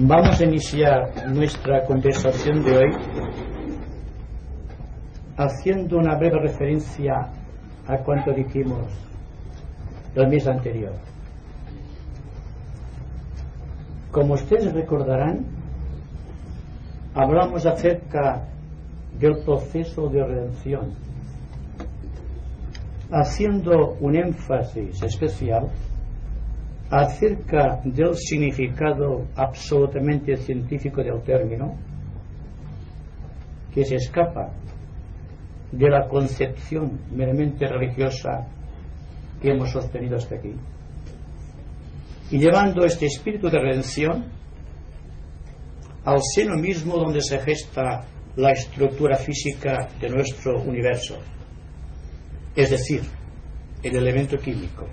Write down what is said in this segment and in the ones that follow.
Vamos a iniciar nuestra conversación de hoy haciendo una breve referencia a cuanto dijimos el mes anterior. Como ustedes recordarán, hablamos acerca del proceso de redención, haciendo un énfasis especial acerca del significado absolutamente científico del término, que se escapa de la concepción meramente religiosa que hemos sostenido hasta aquí, y llevando este espíritu de redención al seno mismo donde se gesta la estructura física de nuestro universo, es decir, el elemento químico,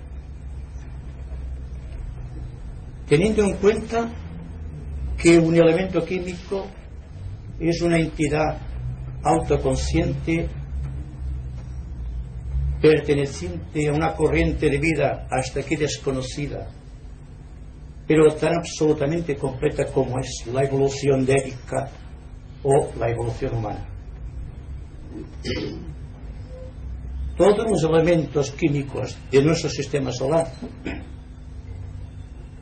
teniendo en cuenta que un elemento químico es una entidad autoconsciente perteneciente a una corriente de vida hasta aquí desconocida, pero tan absolutamente completa como es la evolución débica o la evolución humana. Todos los elementos químicos de nuestro sistema solar,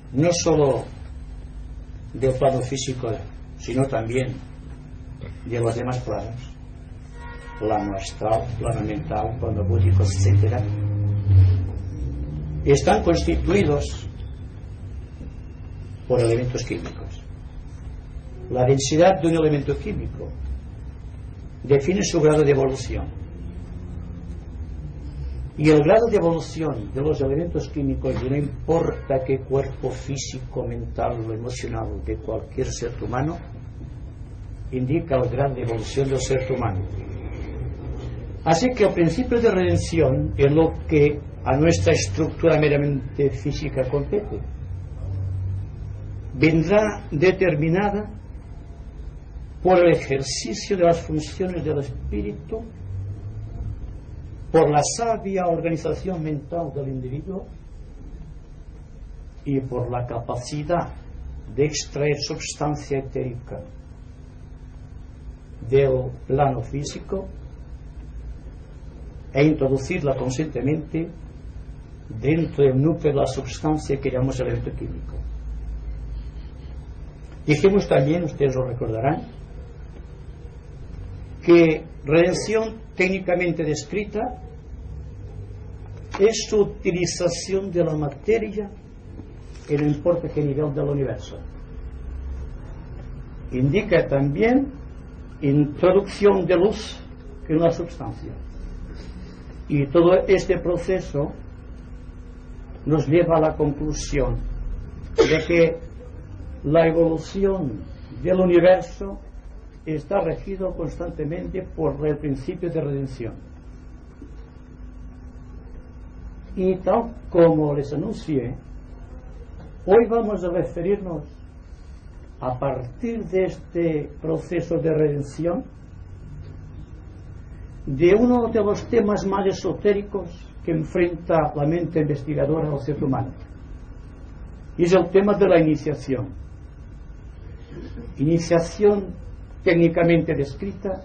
no solo del plano físico, sino también de los demás planos, plano astral, plano mental, plano búdico, etc., están constituidos por elementos químicos. La densidad de un elemento químico define su grado de evolución. Y el grado de evolución de los elementos químicos, y no importa qué cuerpo físico, mental o emocional de cualquier ser humano, indica el grado de evolución del ser humano. Así que el principio de redención es lo que a nuestra estructura meramente física compete. Vendrá determinada por el ejercicio de las funciones del espíritu, por la sabia organización mental del individuo y por la capacidad de extraer sustancia etérica del plano físico e introducirla conscientemente dentro del núcleo de la sustancia que llamamos elemento químico. Dijimos también, ustedes lo recordarán, que redención técnicamente descrita es su utilización de la materia en no importa qué nivel del universo. Indica también introducción de luz en la sustancia. Y todo este proceso nos lleva a la conclusión de que la evolución del universo está regido constantemente por el principio de redención. Y tal como les anuncié, hoy vamos a referirnos a partir de este proceso de redención de uno de los temas más esotéricos que enfrenta la mente investigadora del ser humano, y es el tema de la iniciación. Iniciación técnicamente descrita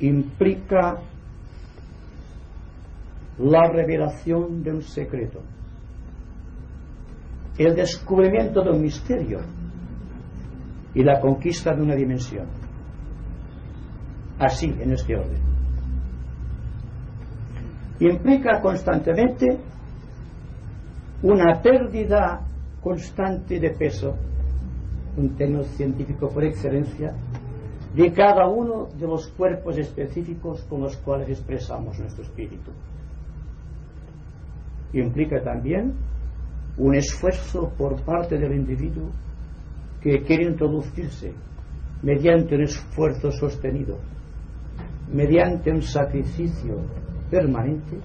implica la revelación de un secreto, el descubrimiento de un misterio y la conquista de una dimensión. Así, en este orden. Implica constantemente una pérdida constante de peso, un término científico por excelencia, de cada uno de los cuerpos específicos con los cuales expresamos nuestro espíritu. Implica también un esfuerzo por parte del individuo que quiere introducirse mediante un esfuerzo sostenido, mediante un sacrificio permanente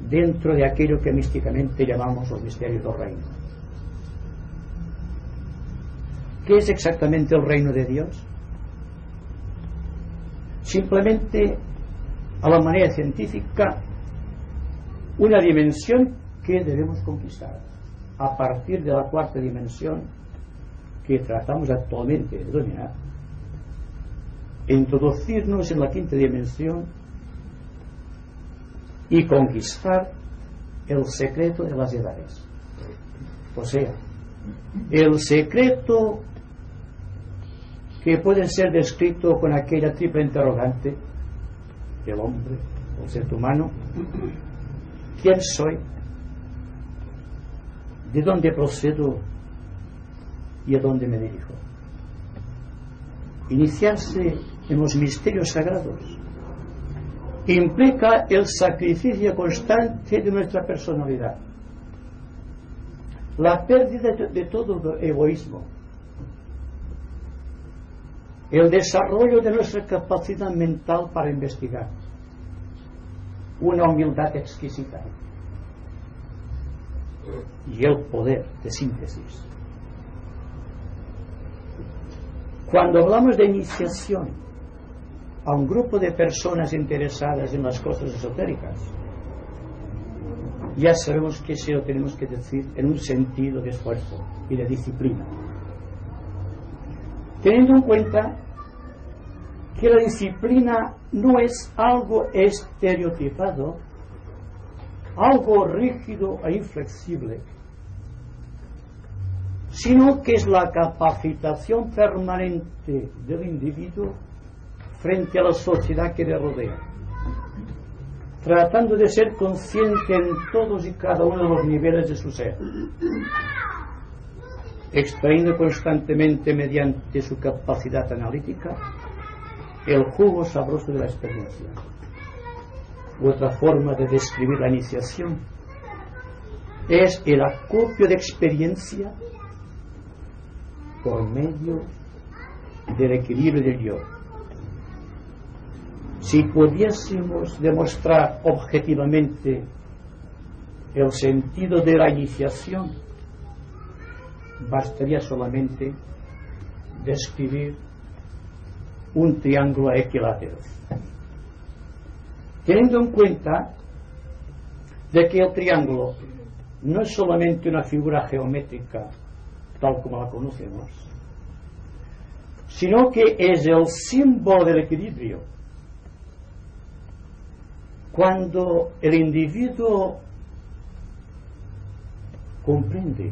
dentro de aquello que místicamente llamamos los misterios del reino. ¿Qué es exactamente el reino de Dios? Simplemente, a la manera científica, una dimensión que debemos conquistar, a partir de la cuarta dimensión que tratamos actualmente de dominar, introducirnos en la quinta dimensión y conquistar el secreto de las edades. O sea, el secreto que puede ser descrito con aquella triple interrogante del hombre, el ser humano: ¿quién soy? ¿De dónde procedo? ¿Y a dónde me dirijo? Iniciarse en los misterios sagrados implica el sacrificio constante de nuestra personalidad, la pérdida de todo egoísmo, el desarrollo de nuestra capacidad mental para investigar, una humildad exquisita y el poder de síntesis. Cuando hablamos de iniciación a un grupo de personas interesadas en las cosas esotéricas, ya sabemos que se lo tenemos que decir en un sentido de esfuerzo y de disciplina, teniendo en cuenta que la disciplina no es algo estereotipado, algo rígido e inflexible, sino que es la capacitación permanente del individuo frente a la sociedad que le rodea, tratando de ser consciente en todos y cada uno de los niveles de su ser, extrayendo constantemente mediante su capacidad analítica el jugo sabroso de la experiencia. Otra forma de describir la iniciación es el acopio de experiencia por medio del equilibrio del yo. Si pudiésemos demostrar objetivamente el sentido de la iniciación, bastaría solamente describir un triángulo equilátero, teniendo en cuenta de que el triángulo no es solamente una figura geométrica tal como la conocemos, sino que es el símbolo del equilibrio. Cuando el individuo comprende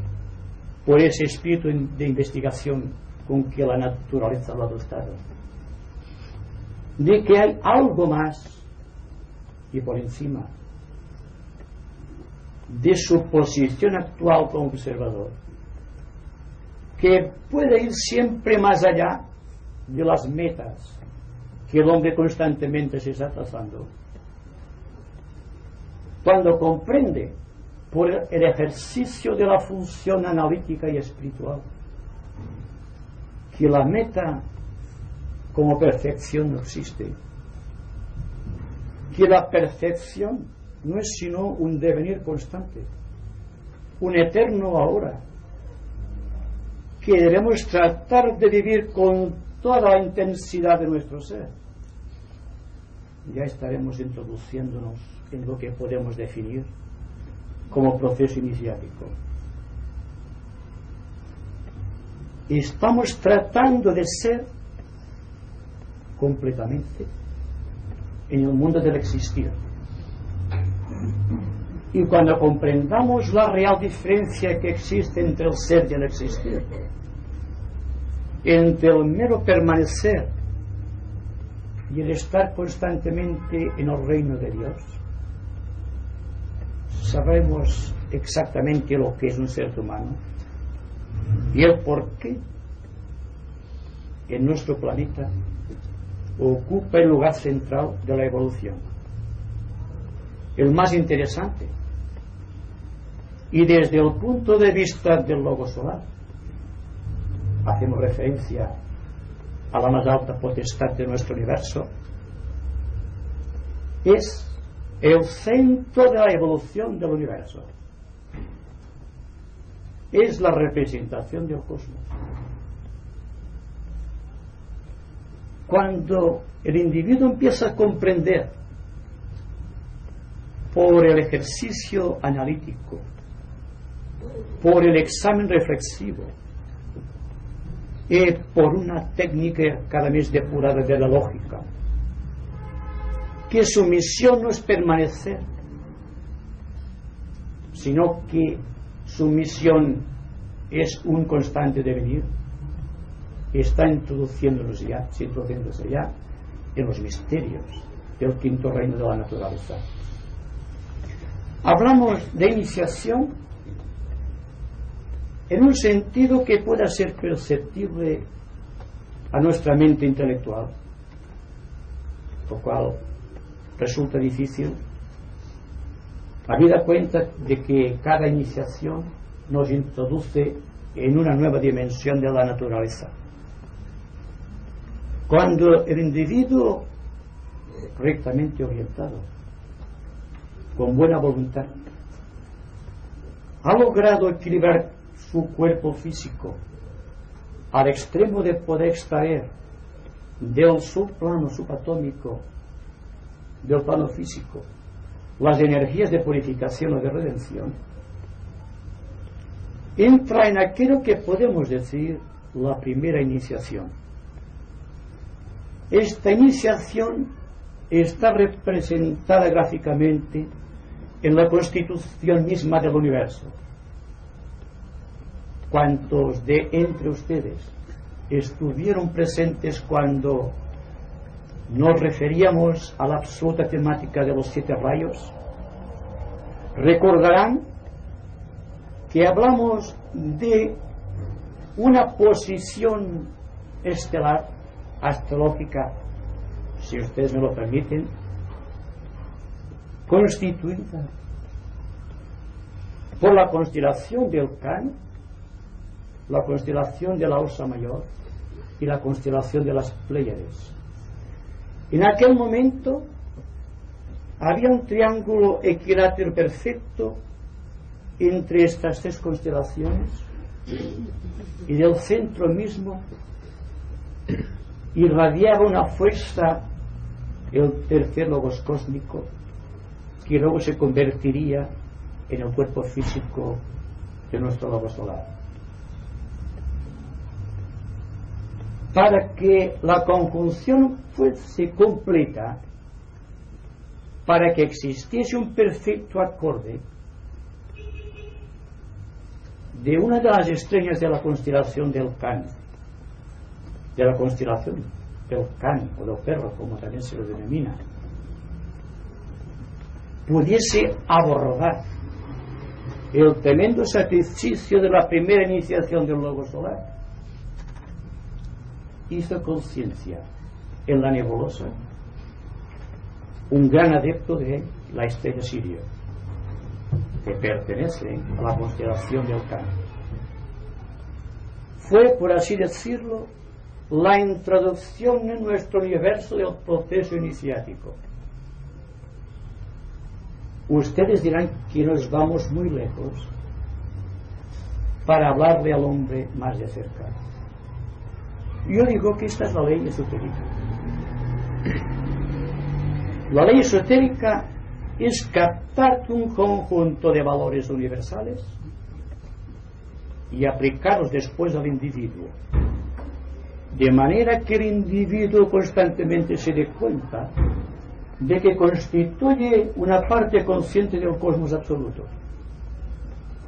por ese espíritu de investigación con que la naturaleza lo ha dotado, de que hay algo más y por encima de su posición actual como observador, que puede ir siempre más allá de las metas que el hombre constantemente se está trazando. Cuando comprende por el ejercicio de la función analítica y espiritual que la meta como perfección no existe, que la perfección no es sino un devenir constante, un eterno ahora, que debemos tratar de vivir con toda la intensidad de nuestro ser, ya estaremos introduciéndonos en lo que podemos definir como proceso iniciático. Estamos tratando de ser completamente en el mundo del existir. Y cuando comprendamos la real diferencia que existe entre el ser y el existir, entre el mero permanecer y el estar constantemente en el reino de Dios, sabremos exactamente lo que es un ser humano y el por qué en nuestro planeta ocupa el lugar central de la evolución, el más interesante. Y desde el punto de vista del logo solar, hacemos referencia a la más alta potestad de nuestro universo, es el centro de la evolución del universo, es la representación del cosmos. Cuando el individuo empieza a comprender por el ejercicio analítico por el examen reflexivo y por una técnica cada vez depurada de la lógica, que su misión no es permanecer, sino que su misión es un constante devenir, está introduciéndose ya en los misterios del quinto reino de la naturaleza. Hablamos de iniciación en un sentido que pueda ser perceptible a nuestra mente intelectual, lo cual resulta difícil, habida cuenta de que cada iniciación nos introduce en una nueva dimensión de la naturaleza. Cuando el individuo correctamente orientado, con buena voluntad, ha logrado equilibrar su cuerpo físico al extremo de poder extraer del subplano subatómico, del plano físico, las energías de purificación o de redención, entra en aquello que podemos decir la primera iniciación. Esta iniciación está representada gráficamente en la constitución misma del universo. ¿Cuántos de entre ustedes estuvieron presentes cuando nos referíamos a la absoluta temática de los 7 rayos? Recordarán que hablamos de una posición estelar, astrológica, si ustedes me lo permiten, constituida por la constelación del Can, la constelación de la Osa Mayor y la constelación de las Pléyades. En aquel momento había un triángulo equilátero perfecto entre estas 3 constelaciones, y del centro mismo irradiaba una fuerza, el tercer logos cósmico, que luego se convertiría en el cuerpo físico de nuestro logo solar. Para que la conjunción fuese completa, para que existiese un perfecto acorde de una de las estrellas de la constelación del Can, de la constelación del Can o del perro, como también se lo denomina, pudiese abordar el tremendo sacrificio de la primera iniciación del logo solar, hizo conciencia en la nebulosa un gran adepto de la estrella Sirio, que pertenece a la constelación del Can. Fue, por así decirlo, la introducción en nuestro universo del proceso iniciático. Ustedes dirán que nos vamos muy lejos para hablarle al hombre más de cerca. Yo digo que esta es la ley esotérica. La ley esotérica es captar un conjunto de valores universales y aplicarlos después al individuo, de manera que el individuo constantemente se dé cuenta de que constituye una parte consciente del cosmos absoluto.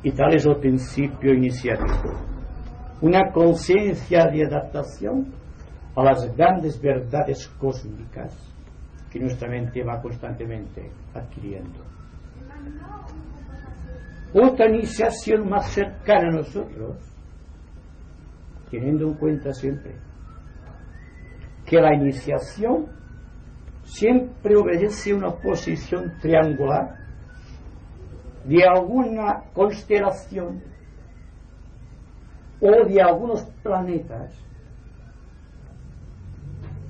Y tal es el principio iniciático, una conciencia de adaptación a las grandes verdades cósmicas que nuestra mente va constantemente adquiriendo. Otra iniciación más cercana a nosotros, teniendo en cuenta siempre que la iniciación siempre obedece a una posición triangular de alguna constelación o de algunos planetas,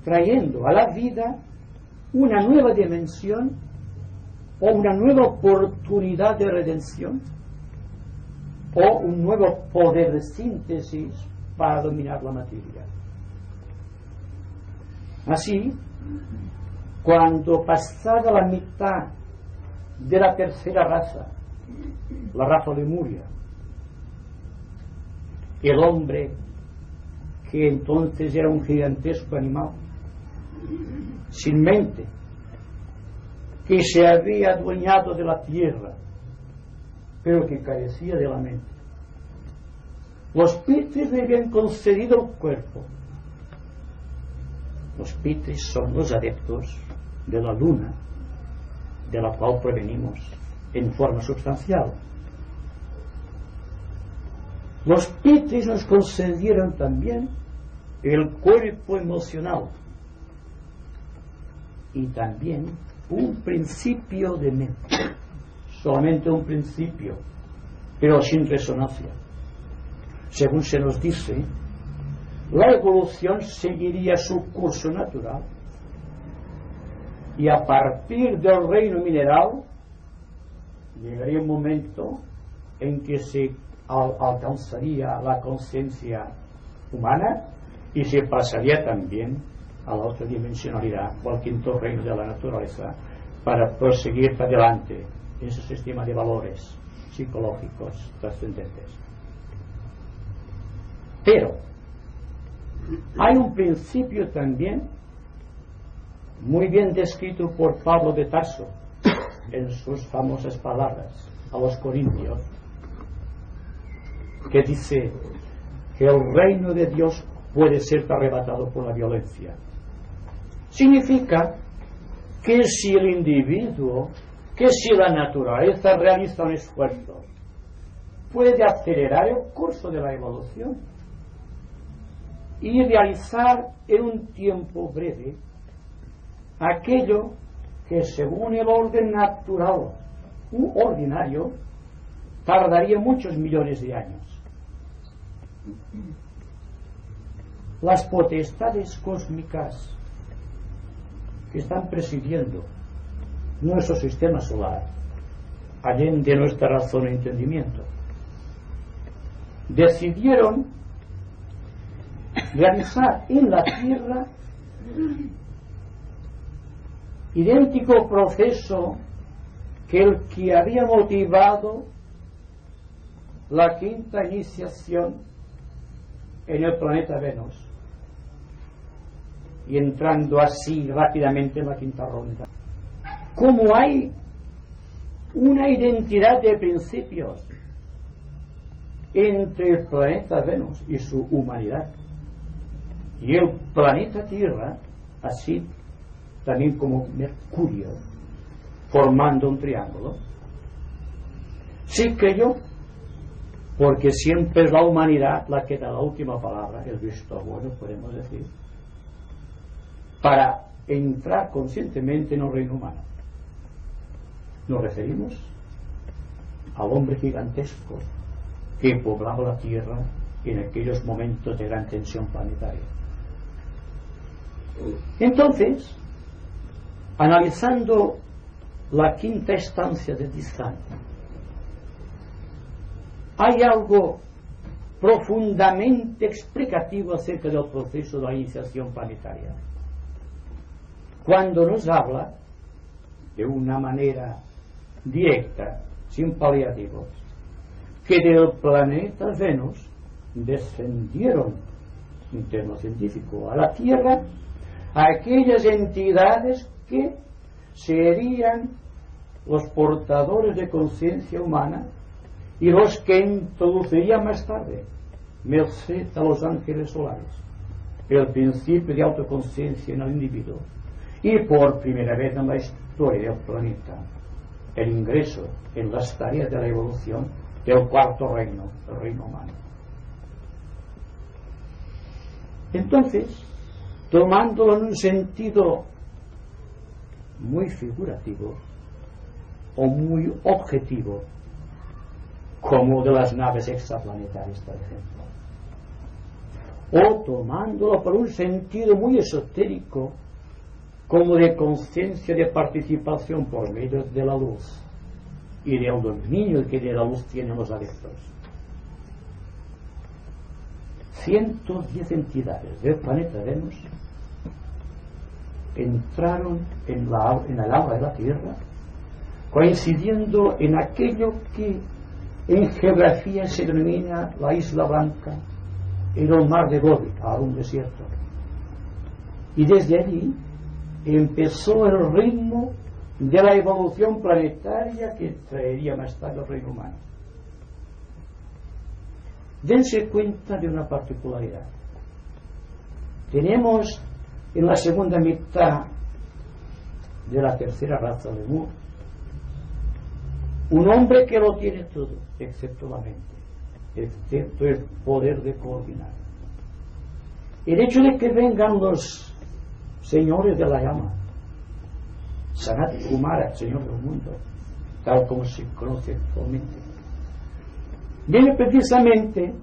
trayendo a la vida una nueva dimensión o una nueva oportunidad de redención o un nuevo poder de síntesis para dominar la materia. Así, cuando pasada la mitad de la tercera raza, la raza de Lemuria, el hombre, que entonces era un gigantesco animal, sin mente, que se había adueñado de la tierra, pero que carecía de la mente. Los pitres le habían concedido el cuerpo. Los pitres son los adeptos de la luna, de la cual provenimos en forma sustancial. Los pitres nos concedieron también el cuerpo emocional y también un principio de mente, solamente un principio, pero sin resonancia. Según se nos dice, la evolución seguiría su curso natural y a partir del reino mineral llegaría un momento en que se alcanzaría la conciencia humana y se pasaría también a la otra dimensionalidad o al quinto reino de la naturaleza para proseguir adelante ese sistema de valores psicológicos trascendentes. Pero hay un principio también muy bien descrito por Pablo de Tarso en sus famosas palabras a los Corintios, que dice que el reino de Dios puede ser arrebatado por la violencia. Significa que si el individuo, que si la naturaleza realiza un esfuerzo, puede acelerar el curso de la evolución y realizar en un tiempo breve aquello que según el orden natural ordinario tardaría muchos millones de años. Las potestades cósmicas que están presidiendo nuestro sistema solar, allende nuestra razón e entendimiento, decidieron realizar en la Tierra idéntico proceso que el que había motivado la quinta iniciación en el planeta Venus, y entrando así rápidamente en la quinta ronda. Como hay una identidad de principios entre el planeta Venus y su humanidad y el planeta Tierra, así también como Mercurio, formando un triángulo, sí creyó, porque siempre es la humanidad la que da la última palabra, el visto bueno, podemos decir, para entrar conscientemente en el reino humano. Nos referimos al hombre gigantesco que poblaba la Tierra en aquellos momentos de gran tensión planetaria. Entonces, analizando la quinta estancia de Tizán, hay algo profundamente explicativo acerca del proceso de la iniciación planetaria. Cuando nos habla de una manera directa, sin paliativos, que del planeta Venus descendieron, en términos científicos, a la Tierra aquellas entidades que serían los portadores de conciencia humana y los que introducirían más tarde, merced a los ángeles solares, el principio de autoconciencia en el individuo, y por primera vez en la historia del planeta el ingreso en las tareas de la evolución del cuarto reino, el reino humano. Entonces, tomándolo en un sentido muy figurativo o muy objetivo, como de las naves extraplanetarias, por ejemplo, o tomándolo por un sentido muy esotérico, como de conciencia de participación por medio de la luz y del dominio que de la luz tienen los adeptos. 110 entidades del planeta Venus entraron en el aura de la Tierra, coincidiendo en aquello que en geografía se denomina la Isla Blanca era el mar de Gobi, ahora un desierto. Y desde allí empezó el ritmo de la evolución planetaria que traería más tarde el reino humano. Dense cuenta de una particularidad. Tenemos en la segunda mitad de la tercera raza de Mu un hombre que lo tiene todo, excepto la mente, excepto el poder de coordinar. El hecho de que vengan los señores de la llama, Sanat Kumara, señor del mundo, tal como se conoce actualmente, viene precisamente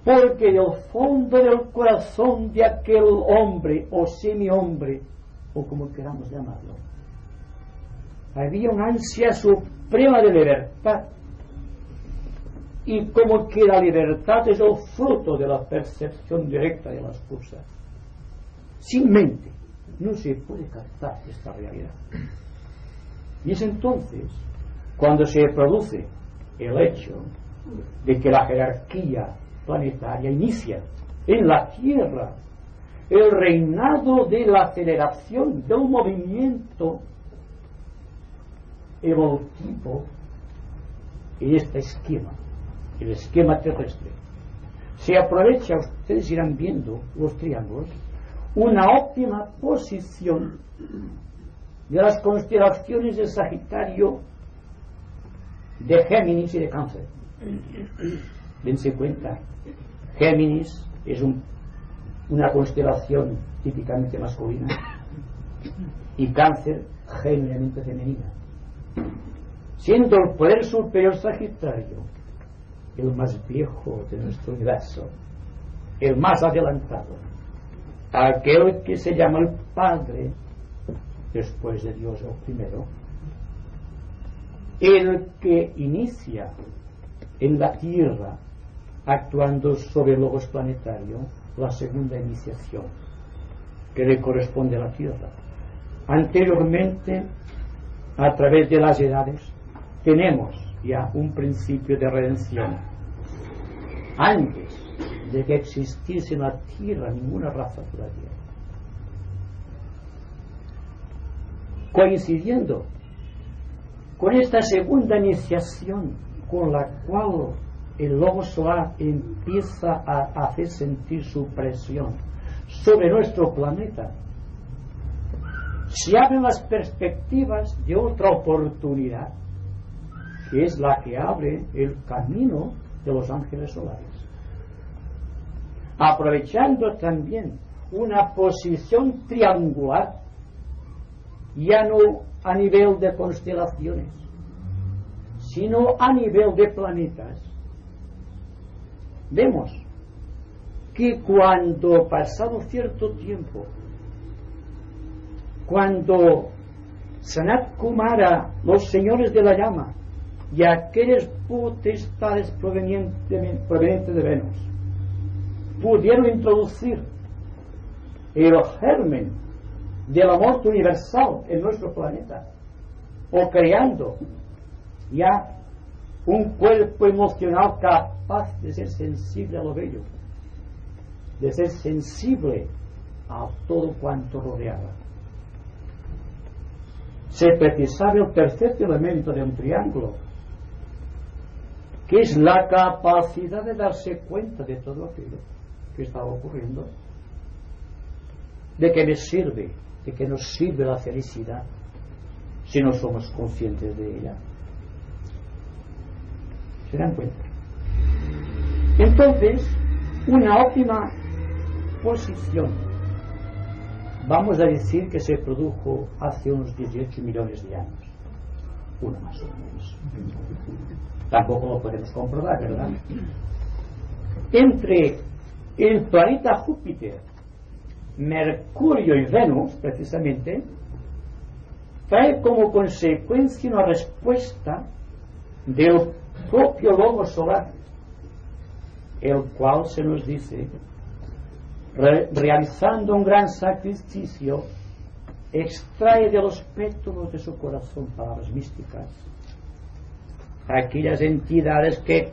porque del fondo del corazón de aquel hombre o semi-hombre, o como queramos llamarlo, había una ansia suprema de libertad, y como que la libertad es el fruto de la percepción directa de las cosas. Sin mente no se puede captar esta realidad. Y es entonces cuando se produce el hecho de que la jerarquía planetaria inicia en la Tierra el reinado de la aceleración del movimiento evolutivo en este esquema, el esquema terrestre. Se aprovecha, ustedes irán viendo los triángulos, una óptima posición de las constelaciones de Sagitario, de Géminis y de Cáncer. Dense cuenta, Géminis es una constelación típicamente masculina y Cáncer genuinamente femenina, siendo el poder superior Sagitario el más viejo de nuestro universo, el más adelantado, aquel que se llama el Padre después de Dios el primero, el que inicia en la Tierra actuando sobre el logos planetario la segunda iniciación que le corresponde a la Tierra. Anteriormente, a través de las edades, tenemos ya un principio de redención. Antes de que existiese en la Tierra ninguna raza todavía, coincidiendo con esta segunda iniciación con la cual el lobo solar empieza a hacer sentir su presión sobre nuestro planeta, se abren las perspectivas de otra oportunidad, que es la que abre el camino de los ángeles solares, aprovechando también una posición triangular, ya no a nivel de constelaciones, sino a nivel de planetas. Vemos que cuando, pasado cierto tiempo, cuando Sanat Kumara, los señores de la llama y aquellas potestades provenientes de Venus pudieron introducir el germen del amor universal en nuestro planeta, o creando ya un cuerpo emocional capaz de ser sensible a lo bello, de ser sensible a todo cuanto rodeaba, se precisaba el tercer elemento de un triángulo, que es la capacidad de darse cuenta de todo aquello que estaba ocurriendo, de que me sirve, de que nos sirve la felicidad si no somos conscientes de ella. ¿Se dan cuenta? Entonces, una óptima posición, vamos a decir que se produjo hace unos 18 millones de años, una más o menos. Tampoco lo podemos comprobar, ¿verdad? Entre el planeta Júpiter, Mercurio y Venus, precisamente, trae como consecuencia una respuesta del propio logo solar, el cual se nos dice, realizando un gran sacrificio, extrae de los pétalos de su corazón palabras místicas, aquellas entidades que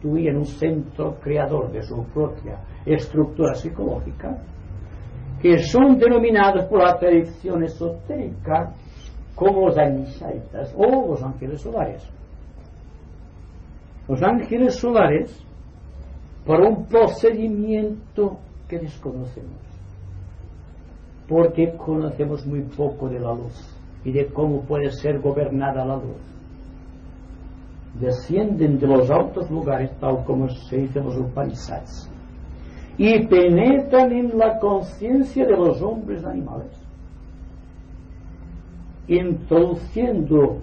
constituyen un centro creador de su propia estructura psicológica, que son denominados por la tradición esotérica como los Anishaitas o los ángeles solares. Los ángeles solares, por un procedimiento que desconocemos, porque conocemos muy poco de la luz y de cómo puede ser gobernada la luz, descienden de los altos lugares, tal como se dice en los Upanishads, y penetran en la conciencia de los hombres animales, introduciendo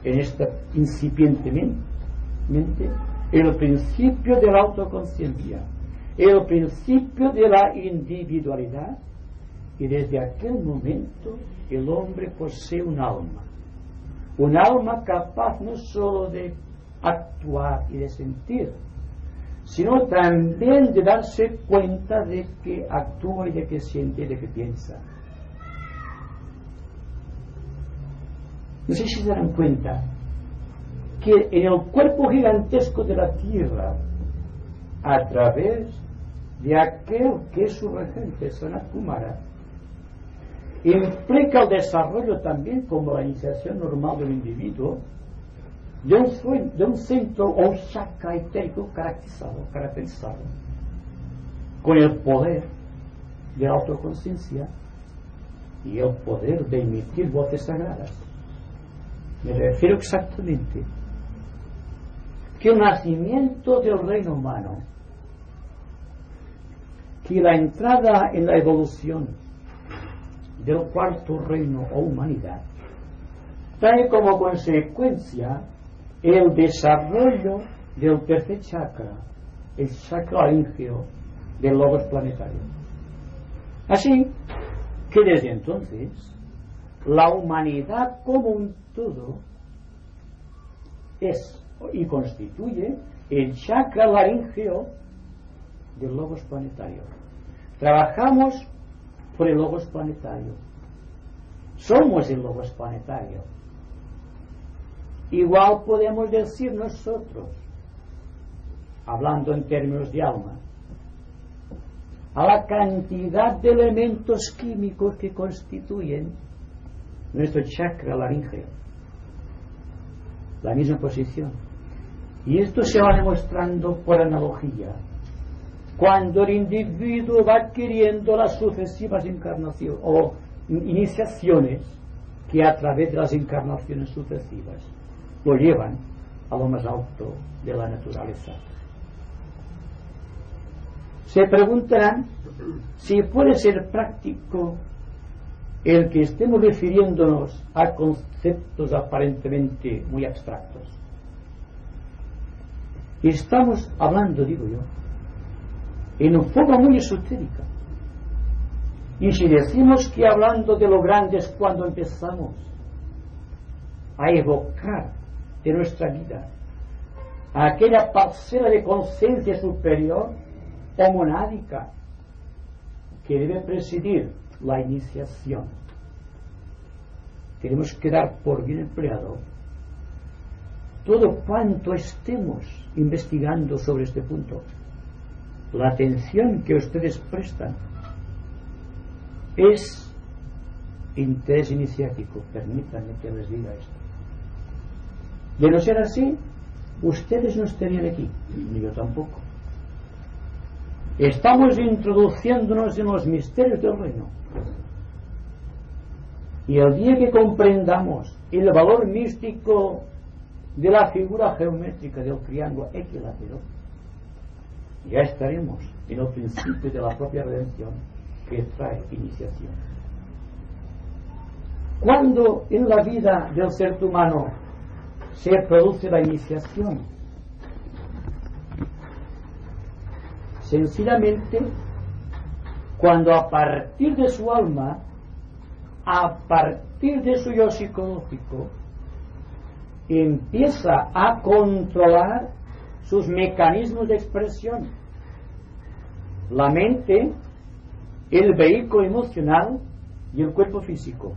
en esta incipientemente el principio de la autoconciencia, el principio de la individualidad, y desde aquel momento el hombre posee un alma capaz no solo de actuar y de sentir, sino también de darse cuenta de que actúa y de que siente y de que piensa. No sé si se dan cuenta que en el cuerpo gigantesco de la Tierra, a través de aquel que es su regente, Sanat Kumara, implica el desarrollo también, como la iniciación normal del individuo, de un centro o un chakra etérico caracterizado con el poder de la autoconciencia y el poder de emitir voces sagradas. Me refiero exactamente que el nacimiento del reino humano, que la entrada en la evolución del cuarto reino o humanidad, trae como consecuencia el desarrollo del tercer chakra, el chakra laríngeo del logos planetario. Así que desde entonces la humanidad como un todo es y constituye el chakra laríngeo del logos planetario. Trabajamos por el logos planetario, somos el logos planetario. Igual podemos decir nosotros, hablando en términos de alma, a la cantidad de elementos químicos que constituyen nuestro chakra laríngeo, la misma posición. Y esto se va demostrando por analogía cuando el individuo va adquiriendo las sucesivas encarnaciones o iniciaciones que a través de las encarnaciones sucesivas lo llevan a lo más alto de la naturaleza. Se preguntarán si puede ser práctico el que estemos refiriéndonos a conceptos aparentemente muy abstractos. Estamos hablando, digo yo, en forma muy esotérica. Y si decimos que hablando de lo grande es cuando empezamos a evocar de nuestra vida a aquella parcela de conciencia superior o monádica que debe presidir la iniciación, tenemos que dar por bien empleado todo cuanto estemos investigando sobre este punto. La atención que ustedes prestan es interés iniciático, permítanme que les diga esto. De no ser así, ustedes no estarían aquí, ni yo tampoco. Estamos introduciéndonos en los misterios del reino. Y el día que comprendamos el valor místico de la figura geométrica del triángulo equilátero, ya estaremos en el principio de la propia redención que trae iniciación. Cuando en la vida del ser humano se produce la iniciación, sencillamente cuando a partir de su alma, a partir de su yo psicológico, empieza a controlar sus mecanismos de expresión, la mente, el vehículo emocional y el cuerpo físico.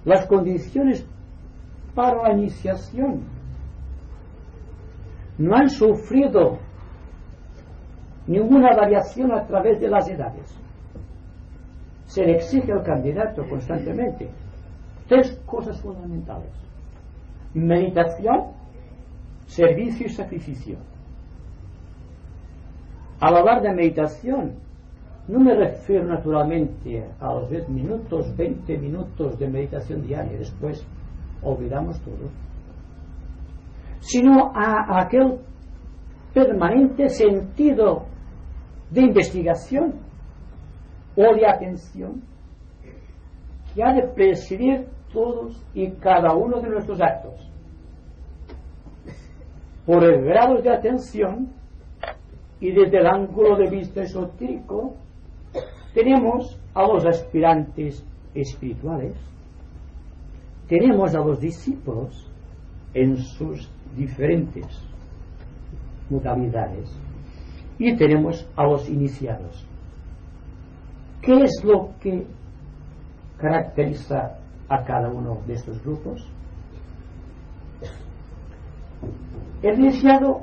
Las condiciones para la iniciación no han sufrido ninguna variación a través de las edades. Se le exige al candidato constantemente 3 cosas fundamentales: meditación, servicio y sacrificio. Al hablar de meditación, no me refiero naturalmente a los 10 minutos, 20 minutos de meditación diaria, después olvidamos todo, sino a aquel permanente sentido de investigación o de atención que ha de presidir todos y cada uno de nuestros actos. Por el grado de atención y desde el ángulo de vista esotérico, tenemos a los aspirantes espirituales, tenemos a los discípulos en sus diferentes modalidades y tenemos a los iniciados. ¿Qué es lo que caracteriza a cada uno de estos grupos? El iniciado,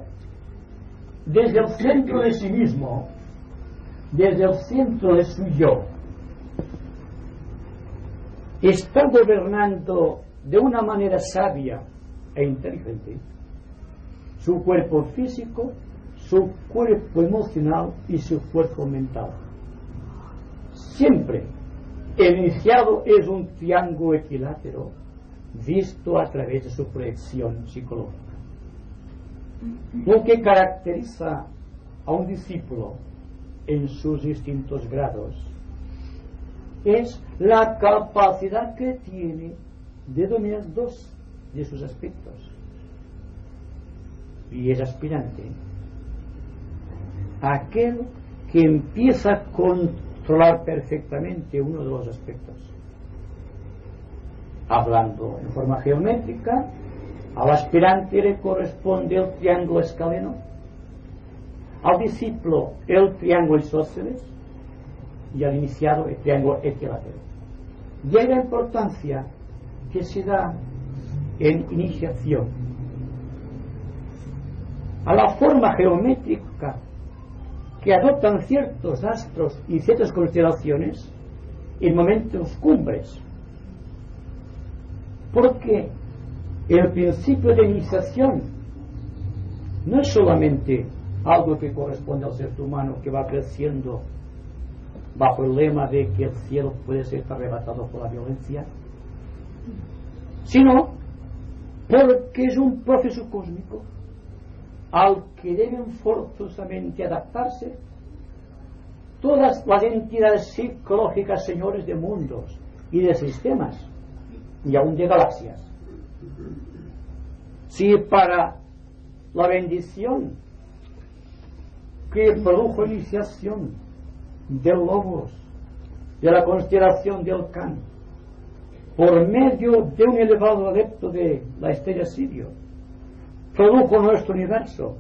desde el centro de sí mismo, desde el centro de su yo, está gobernando de una manera sabia e inteligente su cuerpo físico, su cuerpo emocional y su cuerpo mental. Siempre el iniciado es un triángulo equilátero visto a través de su proyección psicológica. Lo que caracteriza a un discípulo en sus distintos grados es la capacidad que tiene de dominar 2 de sus aspectos, y es aspirante aquel que empieza a controlar perfectamente uno de los aspectos. Hablando en forma geométrica, al aspirante le corresponde el triángulo escaleno, al discípulo el triángulo isósceles y al iniciado el triángulo equilátero. Y hay la importancia que se da en iniciación a la forma geométrica que adoptan ciertos astros y ciertas constelaciones en momentos cumbres, porque el principio de iniciación no es solamente algo que corresponde al ser humano que va creciendo bajo el lema de que el cielo puede ser arrebatado por la violencia, sino porque es un proceso cósmico al que deben forzosamente adaptarse todas las entidades psicológicas, señores de mundos y de sistemas y aún de galaxias. Si para la bendición que produjo iniciación del Logos, de la constelación del Can, por medio de un elevado adepto de la estrella Sirio, produjo nuestro universo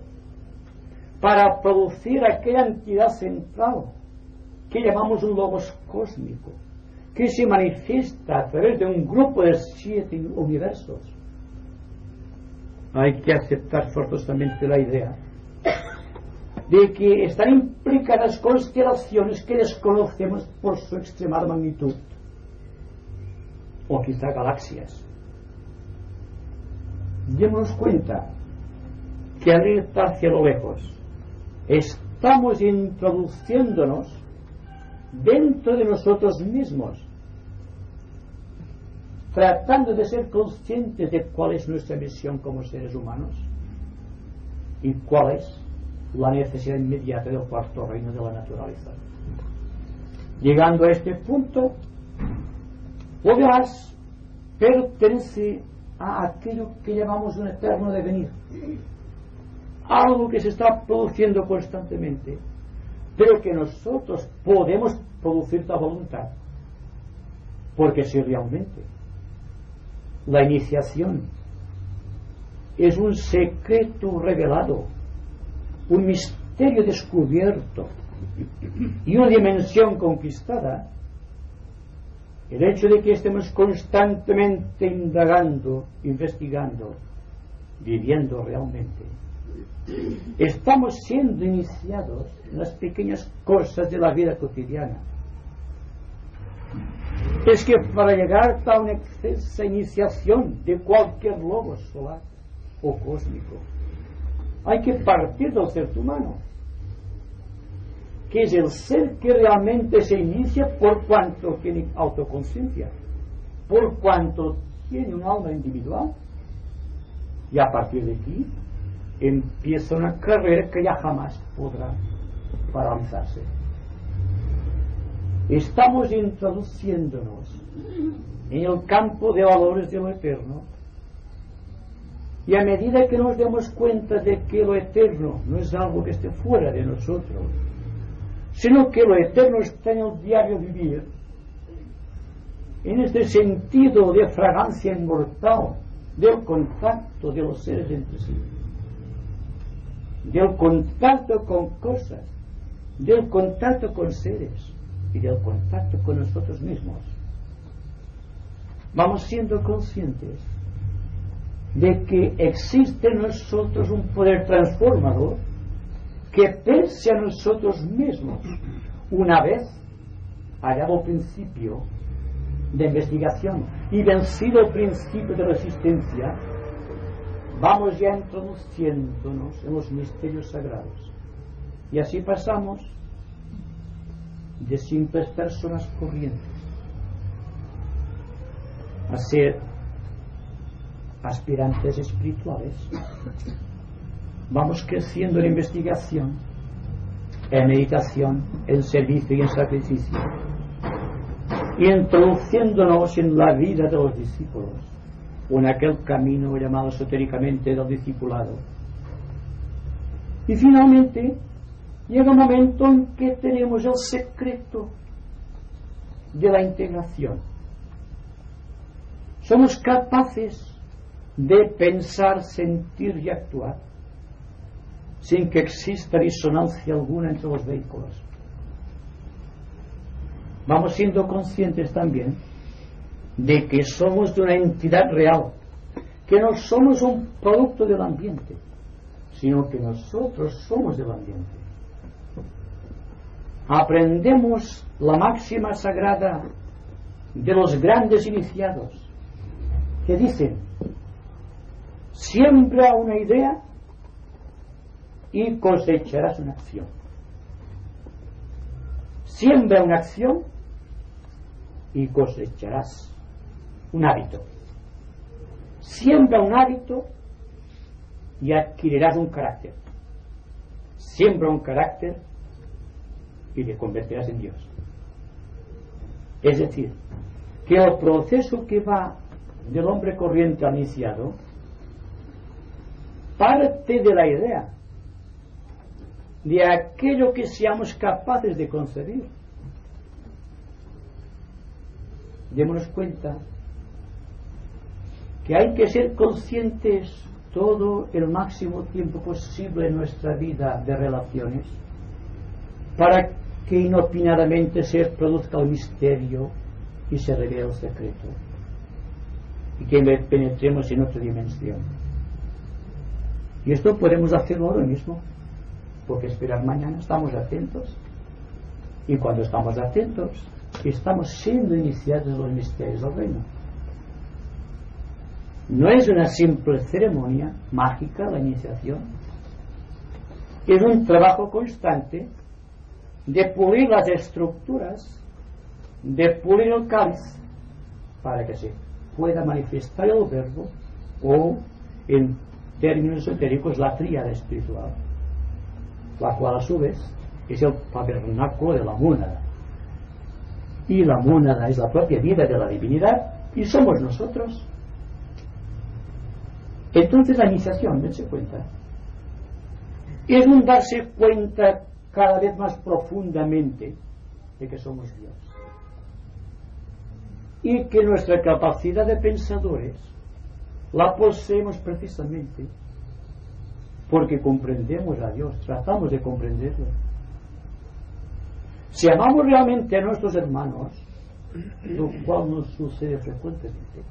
para producir aquella entidad central que llamamos un Logos cósmico, que se manifiesta a través de un grupo de 7 universos. Hay que aceptar forzosamente la idea de que están implicadas constelaciones que desconocemos por su extremada magnitud, o quizá galaxias. Démonos cuenta que al ir hacia lo lejos estamos introduciéndonos dentro de nosotros mismos, tratando de ser conscientes de cuál es nuestra misión como seres humanos y cuál es la necesidad inmediata del cuarto reino de la naturaleza. Llegando a este punto, lo demás pertenece a aquello que llamamos un eterno devenir, algo que se está produciendo constantemente, pero que nosotros podemos producir la voluntad, porque si realmente la iniciación es un secreto revelado, un misterio descubierto y una dimensión conquistada, el hecho de que estemos constantemente indagando, investigando, viviendo realmente, Estamos siendo iniciados en las pequeñas cosas de la vida cotidiana. Es que para llegar a una excelsa iniciación de cualquier lobo solar o cósmico, hay que partir del ser humano, que es el ser que realmente se inicia por cuanto tiene autoconciencia, por cuanto tiene un alma individual, y a partir de aquí empieza una carrera que ya jamás podrá paralizarse. Estamos introduciéndonos en el campo de valores de lo eterno, y a medida que nos demos cuenta de que lo eterno no es algo que esté fuera de nosotros, sino que lo eterno está en el diario vivir, en este sentido de fragancia inmortal del contacto de los seres entre sí, del contacto con cosas, del contacto con seres y del contacto con nosotros mismos, vamos siendo conscientes de que existe en nosotros un poder transformador que pese a nosotros mismos, una vez hallado el principio de investigación y vencido el principio de resistencia, vamos ya introduciéndonos en los misterios sagrados, y así pasamos de simples personas corrientes a ser aspirantes espirituales. Vamos creciendo en investigación, en meditación, en servicio y en sacrificio, y introduciéndonos en la vida de los discípulos, o en aquel camino llamado esotéricamente del discipulado. Y finalmente llega un momento en que tenemos el secreto de la integración. Somos capaces de pensar, sentir y actuar sin que exista disonancia alguna entre los vehículos. Vamos siendo conscientes también de que somos de una entidad real, que no somos un producto del ambiente, sino que nosotros somos del ambiente. Aprendemos la máxima sagrada de los grandes iniciados, que dicen: siembra una idea y cosecharás una acción. Siembra una acción y cosecharás un hábito. Siembra un hábito y adquirirás un carácter. Siembra un carácter y te convertirás en Dios. Es decir, que el proceso que va del hombre corriente al iniciado parte de la idea de aquello que seamos capaces de concebir. Démonos cuenta que hay que ser conscientes todo el máximo tiempo posible en nuestra vida de relaciones para que inopinadamente se produzca el misterio y se revele el secreto y que penetremos en otra dimensión. Y esto podemos hacerlo ahora mismo, porque esperar mañana estamos atentos, y cuando estamos atentos estamos siendo iniciados en los misterios del reino. No es una simple ceremonia mágica la iniciación, es un trabajo constante de pulir las estructuras, de pulir el cáliz, para que se pueda manifestar el verbo, o en términos esotéricos la tríada espiritual, la cual a su vez es el tabernáculo de la mónada, y la mónada es la propia vida de la divinidad y somos nosotros. Entonces la iniciación, dense cuenta, es un darse cuenta cada vez más profundamente de que somos Dios y que nuestra capacidad de pensadores la poseemos precisamente porque comprendemos a Dios, tratamos de comprenderlo. Si amamos realmente a nuestros hermanos, lo cual nos sucede frecuentemente,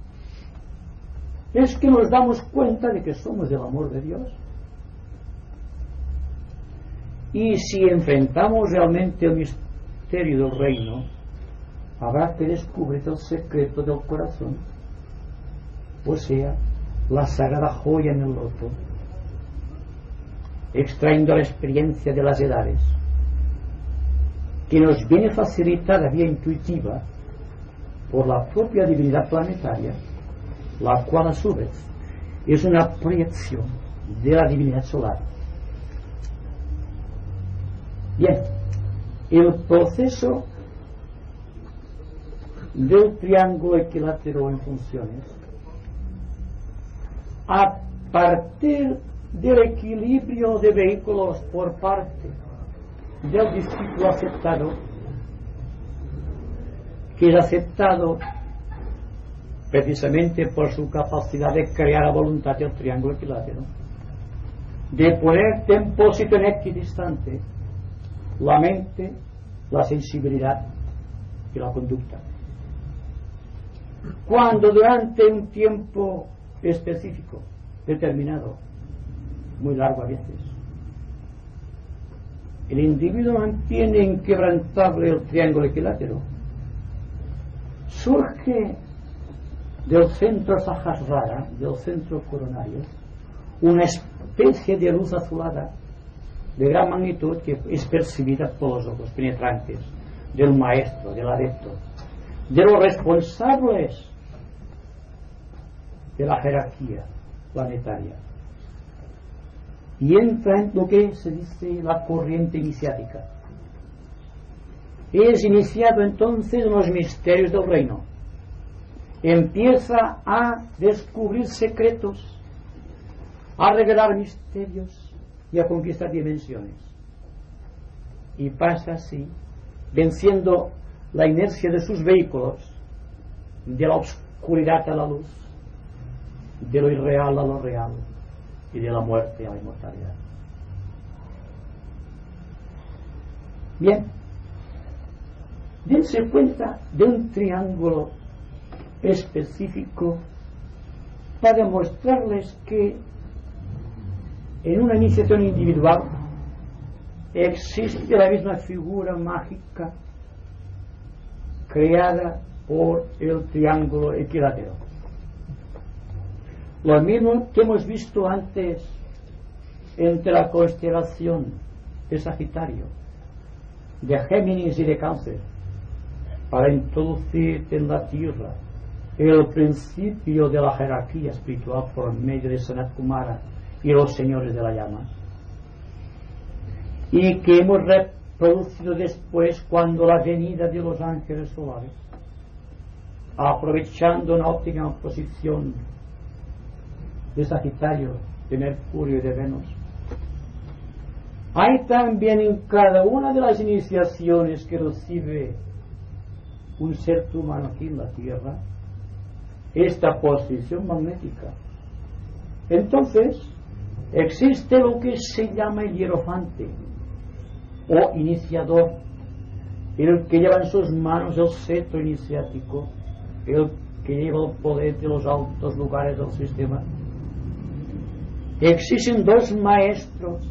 es que nos damos cuenta de que somos del amor de Dios Y si enfrentamos realmente el misterio del reino, habrá que descubrir el secreto del corazón, o sea, la sagrada joya en el loto, extrayendo la experiencia de las edades, que nos viene facilitada vía intuitiva por la propia divinidad planetaria, la cual a su vez es una proyección de la divinidad solar. Bien, el proceso del triángulo equilátero en funciones, a partir del equilibrio de vehículos por parte del discípulo aceptado, que es aceptado precisamente por su capacidad de crear a voluntad del triángulo equilátero, de poner en posición equidistante la mente, la sensibilidad y la conducta. Cuando durante un tiempo específico, determinado, muy largo a veces, el individuo mantiene inquebrantable el triángulo equilátero, surge del centro Sahasrara, del centro coronario, una especie de luz azulada de gran magnitud que es percibida por los ojos penetrantes del maestro, del adepto, de los responsables de la jerarquía planetaria, y entra en lo que se dice la corriente iniciática. Es iniciado entonces en los misterios del reino, empieza a descubrir secretos, a revelar misterios y a conquistar dimensiones, y pasa así, venciendo la inercia de sus vehículos, de la oscuridad a la luz, de lo irreal a lo real, y de la muerte a la inmortalidad. Bien, dense cuenta de un triángulo específico para demostrarles que en una iniciación individual existe la misma figura mágica creada por el triángulo equilátero. Lo mismo que hemos visto antes entre la constelación de Sagitario, de Géminis y de Cáncer, para introducir en la Tierra el principio de la jerarquía espiritual por medio de Sanat Kumara y los señores de la llama, y que hemos reproducido después cuando la venida de los ángeles solares, aprovechando una óptima posición de Sagitario, de Mercurio y de Venus. Hay también en cada una de las iniciaciones que recibe un ser humano aquí en la Tierra esta posición magnética. Entonces existe lo que se llama el hierofante o iniciador, el que lleva en sus manos el cetro iniciático, el que lleva el poder de los altos lugares del sistema. Existen dos maestros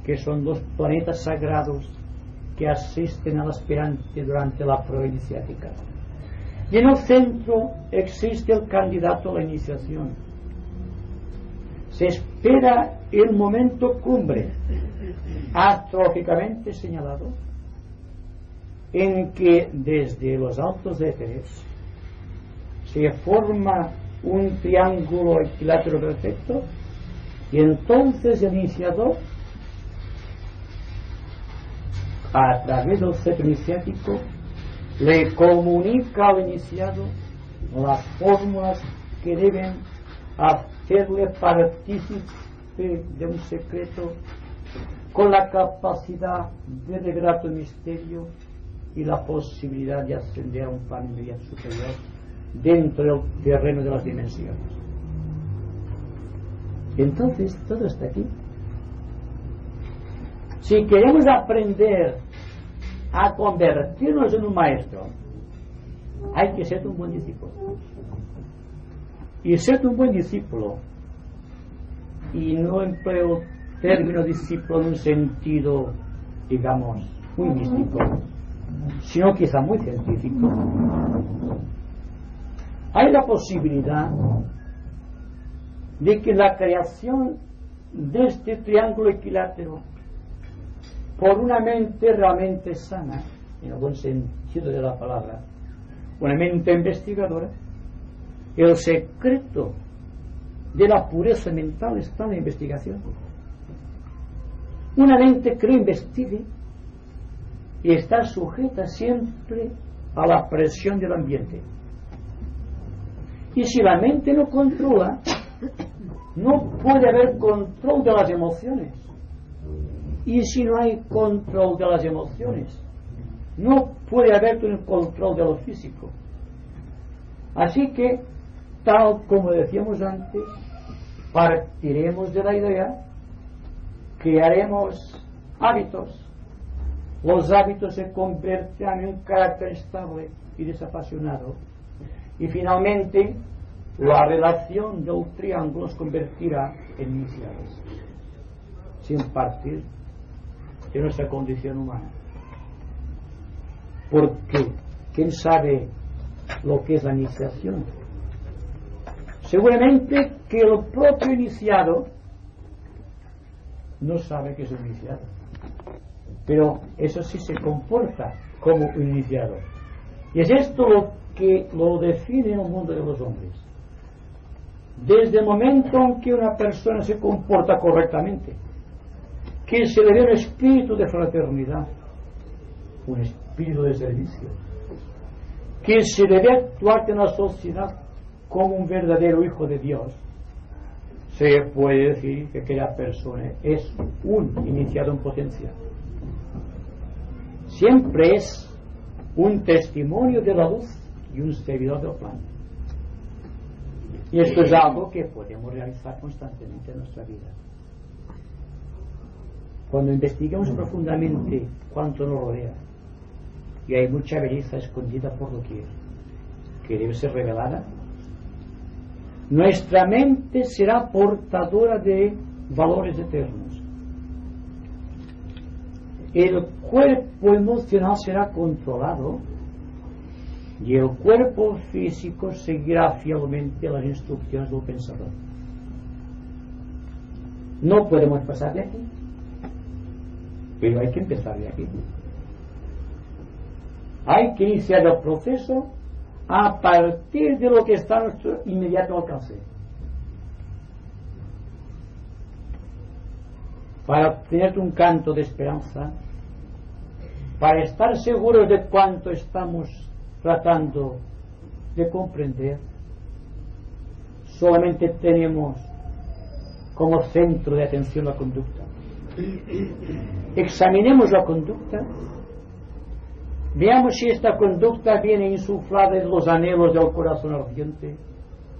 que son dos planetas sagrados que asisten al aspirante durante la prueba iniciática. Y en el centro existe el candidato a la iniciación. Se espera el momento cumbre, astrológicamente señalado, en que desde los altos éteres se forma un triángulo equilátero perfecto, y entonces el iniciador, a través del cetro iniciático, le comunica al iniciado las fórmulas que deben hacerle partícipe de un secreto, con la capacidad de revelar el misterio y la posibilidad de ascender a un plano inmediato superior dentro del terreno de las dimensiones. Entonces todo está aquí. Si queremos aprender a convertirnos en un maestro, hay que ser un buen discípulo. Y ser un buen discípulo, y no empleo término discípulo en un sentido, digamos, muy místico, sino quizá muy científico. Hay la posibilidad de que la creación de este triángulo equilátero por una mente realmente sana, en el buen sentido de la palabra, una mente investigadora, el secreto de la pureza mental está en la investigación. Una mente que no investigue y está sujeta siempre a la presión del ambiente. Y si la mente no controla, no puede haber control de las emociones. Y si no hay control de las emociones, no puede haber un control de lo físico. Así que, tal como decíamos antes, partiremos de la idea que haremos hábitos. Los hábitos se convertirán en un carácter estable y desapasionado. Y finalmente, la relación del triángulo se convertirá en iniciados, sin partir de nuestra condición humana. Porque, ¿quién sabe lo que es la iniciación? Seguramente que el propio iniciado no sabe que es un iniciado, pero eso sí se comporta como un iniciado. Y es esto lo que lo define en el mundo de los hombres. Desde el momento en que una persona se comporta correctamente, que se le ve un espíritu de fraternidad, un espíritu de servicio, que se debe actuar en la sociedad como un verdadero hijo de Dios, se puede decir que aquella persona es un iniciado en potencia. Siempre es un testimonio de la luz y un servidor del plan. Y esto es algo que podemos realizar constantemente en nuestra vida. Cuando investigamos profundamente cuánto nos rodea, y hay mucha belleza escondida por doquier, que debe ser revelada, nuestra mente será portadora de valores eternos. El cuerpo emocional será controlado y el cuerpo físico seguirá fielmente las instrucciones del pensador. No podemos pasar de aquí, pero hay que empezar de aquí. Hay que iniciar el proceso a partir de lo que está a nuestro inmediato alcance, para tener un canto de esperanza, para estar seguros de cuánto estamos tratando de comprender. Solamente tenemos como centro de atención la conducta. Examinemos la conducta, veamos si esta conducta viene insuflada en los anhelos del corazón ardiente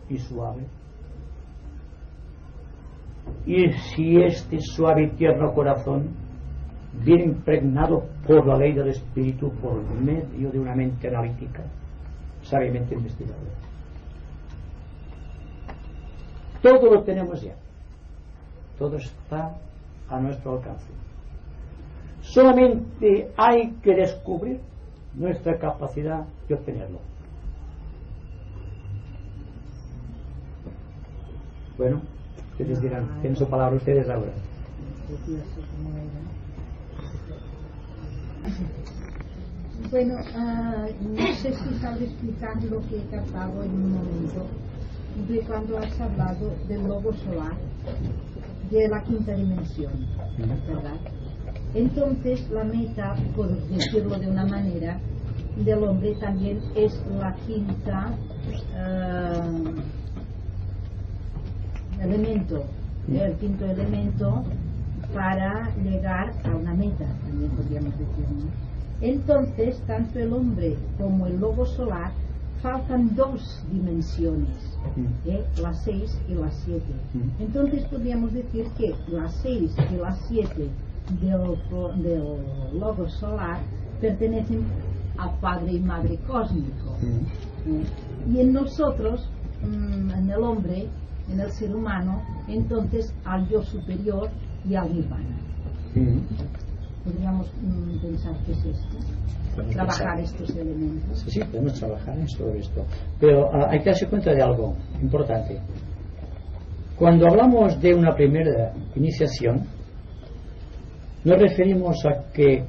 y suave, y si este suave y tierno corazón viene impregnado por la ley del espíritu por medio de una mente analítica sabiamente investigadora. Todo lo tenemos ya, todo está a nuestro alcance. Solamente hay que descubrir nuestra capacidad de obtenerlo. Bueno, ustedes dirán, tienen su palabra ustedes ahora. Bueno, no sé si sabe explicar lo que he tratado en un momento de cuando has hablado del lobo solar de la quinta dimensión, ¿verdad? Entonces la meta, por decirlo de una manera, del hombre también es la quinta elemento, el quinto elemento para llegar a una meta, también podríamos decir, ¿no? Entonces, tanto el hombre como el lobo solar faltan dos dimensiones, las 6 y las 7. Entonces podríamos decir que las 6 y las 7 del lobo solar pertenecen al Padre y Madre cósmico. Y en nosotros, en el hombre, en el ser humano, entonces al yo superior, y al nirvana. Podríamos pensar que es esto, trabajar estos elementos. Sí, podemos trabajar en todo esto, pero hay que darse cuenta de algo importante. Cuando hablamos de una primera iniciación, nos referimos a que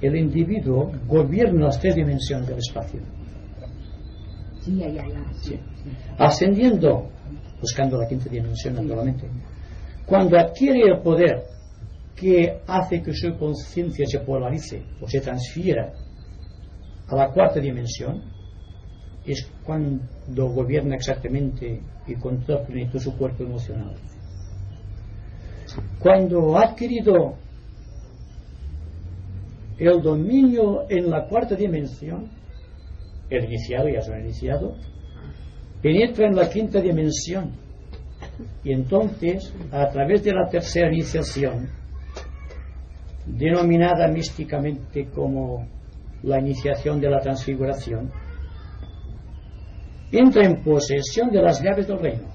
el individuo gobierna las 3 dimensiones del espacio. Sí. Ascendiendo, buscando la 5ª dimensión, naturalmente. Cuando adquiere el poder que hace que su conciencia se polarice o se transfiera a la 4ª dimensión, es cuando gobierna exactamente y con toda plenitud su cuerpo emocional. Cuando ha adquirido el dominio en la 4ª dimensión, el iniciado, ya son iniciado, penetra en la 5ª dimensión y entonces, a través de la 3ª iniciación, denominada místicamente como la iniciación de la transfiguración, entra en posesión de las llaves del reino.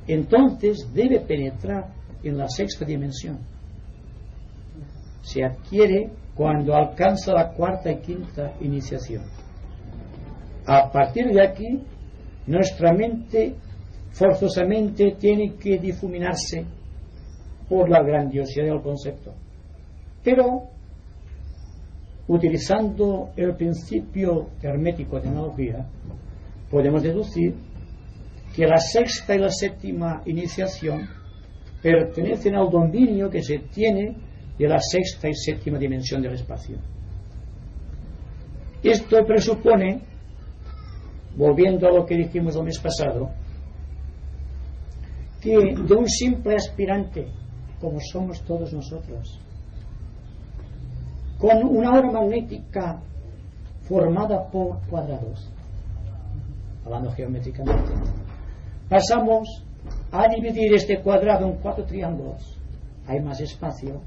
Entonces debe penetrar en la 6ª dimensión. Se adquiere cuando alcanza la 4ª y 5ª iniciación. A partir de aquí, nuestra mente forzosamente tiene que difuminarse por la grandiosidad del concepto, pero utilizando el principio hermético de analogía, podemos deducir que la 6ª y la 7ª iniciación pertenecen al dominio que se tiene de la 6ª y 7ª dimensión del espacio. Esto presupone, volviendo a lo que dijimos el mes pasado, que de un simple aspirante, como somos todos nosotros, con una aura magnética formada por cuadrados, hablando geométricamente, pasamos a dividir este cuadrado en 4 triángulos, hay más espacio,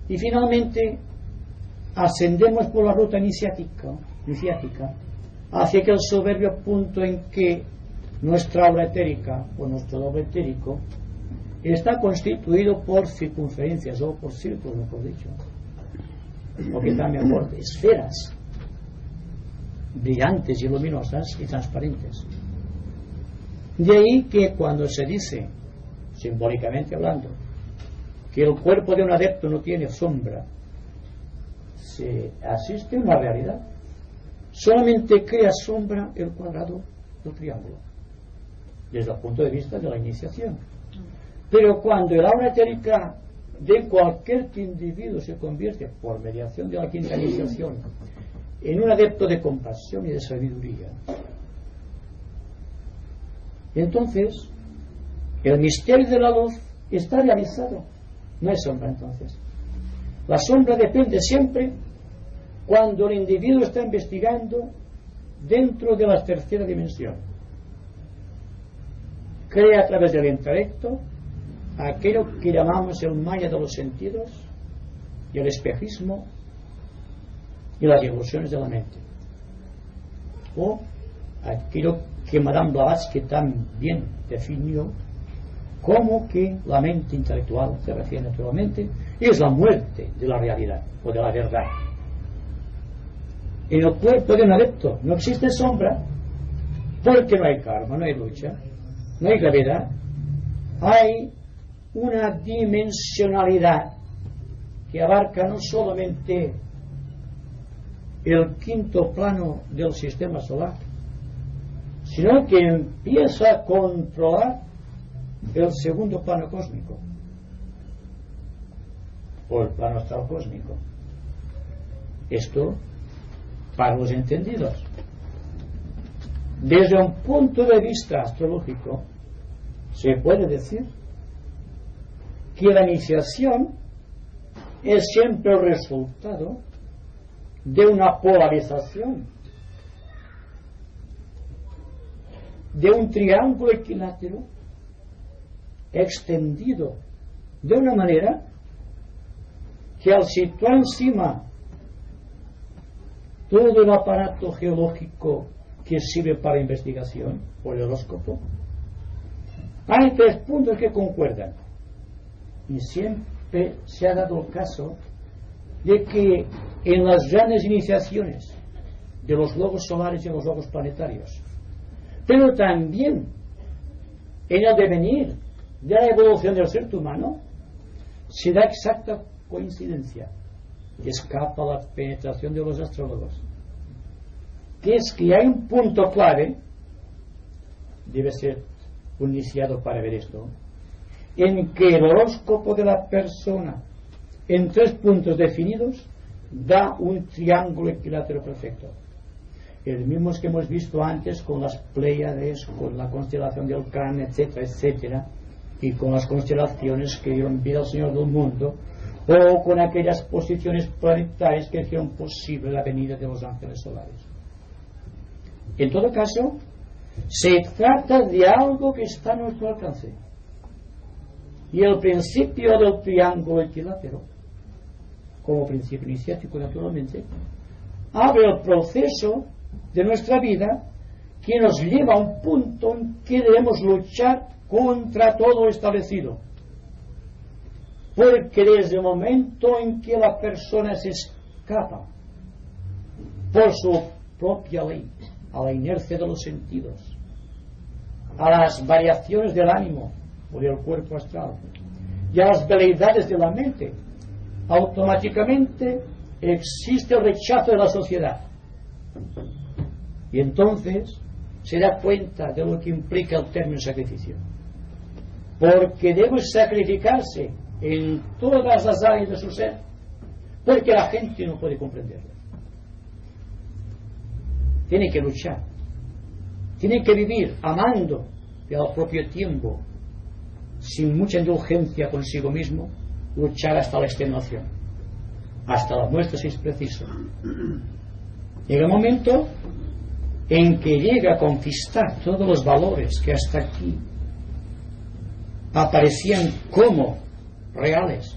y finalmente ascendemos por la ruta iniciática hacia aquel soberbio punto en que nuestra aura etérica o nuestro doble etérico está constituido por circunferencias o por círculos, mejor dicho, o que también por esferas brillantes y luminosas y transparentes. De ahí que cuando se dice, simbólicamente hablando, que el cuerpo de un adepto no tiene sombra, se asiste a una realidad. Solamente crea sombra el cuadrado del triángulo, desde el punto de vista de la iniciación. Pero cuando el aura etérica de cualquier individuo se convierte, por mediación de la 5ª iniciación, en un adepto de compasión y de sabiduría, entonces el misterio de la luz está realizado. No hay sombra entonces. La sombra depende siempre cuando el individuo está investigando dentro de la 3ª dimensión. Crea a través del intelecto aquello que llamamos el maya de los sentidos y el espejismo y las ilusiones de la mente, o aquello que Madame Blavatsky tan bien definió como que la mente intelectual, se refiere naturalmente, es la muerte de la realidad o de la verdad. En el cuerpo de un adepto no existe sombra, porque no hay karma, no hay lucha, no hay gravedad, hay una dimensionalidad que abarca no solamente el 5º plano del sistema solar, sino que empieza a controlar el 2º plano cósmico o el plano astral cósmico. Esto para los entendidos. Desde un punto de vista astrológico se puede decir que la iniciación es siempre el resultado de una polarización, de un triángulo equilátero extendido de una manera que al situar encima todo el aparato geológico que sirve para investigación, por el horóscopo, Hay 3 puntos que concuerdan. Y siempre se ha dado el caso de que en las grandes iniciaciones de los logos solares y los logos planetarios, pero también en el devenir de la evolución del ser humano, se da exacta coincidencia, que escapa la penetración de los astrólogos, que es que hay un punto clave, debe ser un iniciado para ver esto, en que el horóscopo de la persona en 3 puntos definidos da un triángulo equilátero perfecto, el mismo que hemos visto antes con las Pléyades, con la constelación del Can, etcétera, etcétera, y con las constelaciones que dieron vida al Señor del mundo, o con aquellas posiciones planetarias que hicieron posible la venida de los ángeles solares. En todo caso, se trata de algo que está a nuestro alcance, y el principio del triángulo equilátero, como principio iniciático naturalmente, abre el proceso de nuestra vida que nos lleva a un punto en que debemos luchar contra todo lo establecido, porque desde el momento en que la persona se escapa por su propia ley a la inercia de los sentidos, a las variaciones del ánimo o del cuerpo astral y a las veleidades de la mente, automáticamente existe el rechazo de la sociedad, y entonces se da cuenta de lo que implica el término sacrificio, porque debe sacrificarse en todas las áreas de su ser, porque la gente no puede comprenderlo. Tiene que luchar, tiene que vivir amando y al propio tiempo, sin mucha indulgencia consigo mismo, luchar hasta la extenuación, hasta la muerte si es preciso. Llega el momento en que llega a conquistar todos los valores que hasta aquí aparecían como reales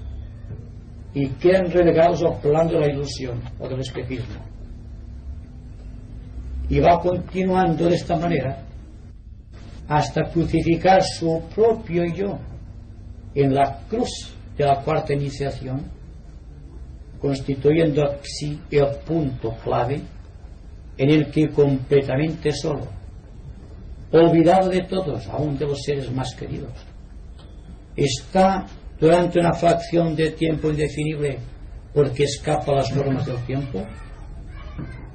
y quedan relegados al plano de la ilusión o del espejismo, y va continuando de esta manera hasta crucificar su propio yo en la cruz de la 4ª iniciación, constituyendo así el punto clave en el que completamente solo, olvidado de todos, aun de los seres más queridos, está durante una fracción de tiempo indefinible porque escapa a las normas del tiempo,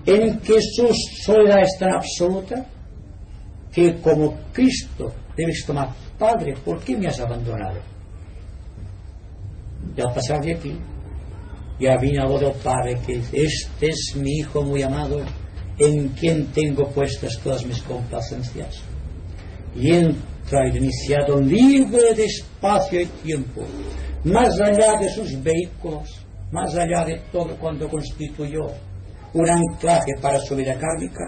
en que su soledad es tan absoluta que como Cristo debe exclamar: Padre, ¿por qué me has abandonado? Y al pasar de aquí ya viene algo del Padre que dice: este es mi Hijo muy amado, en quien tengo puestas todas mis complacencias. Y entra el iniciado libre de espacio y tiempo, más allá de sus vehículos, más allá de todo cuanto constituyó un anclaje para su vida kármica,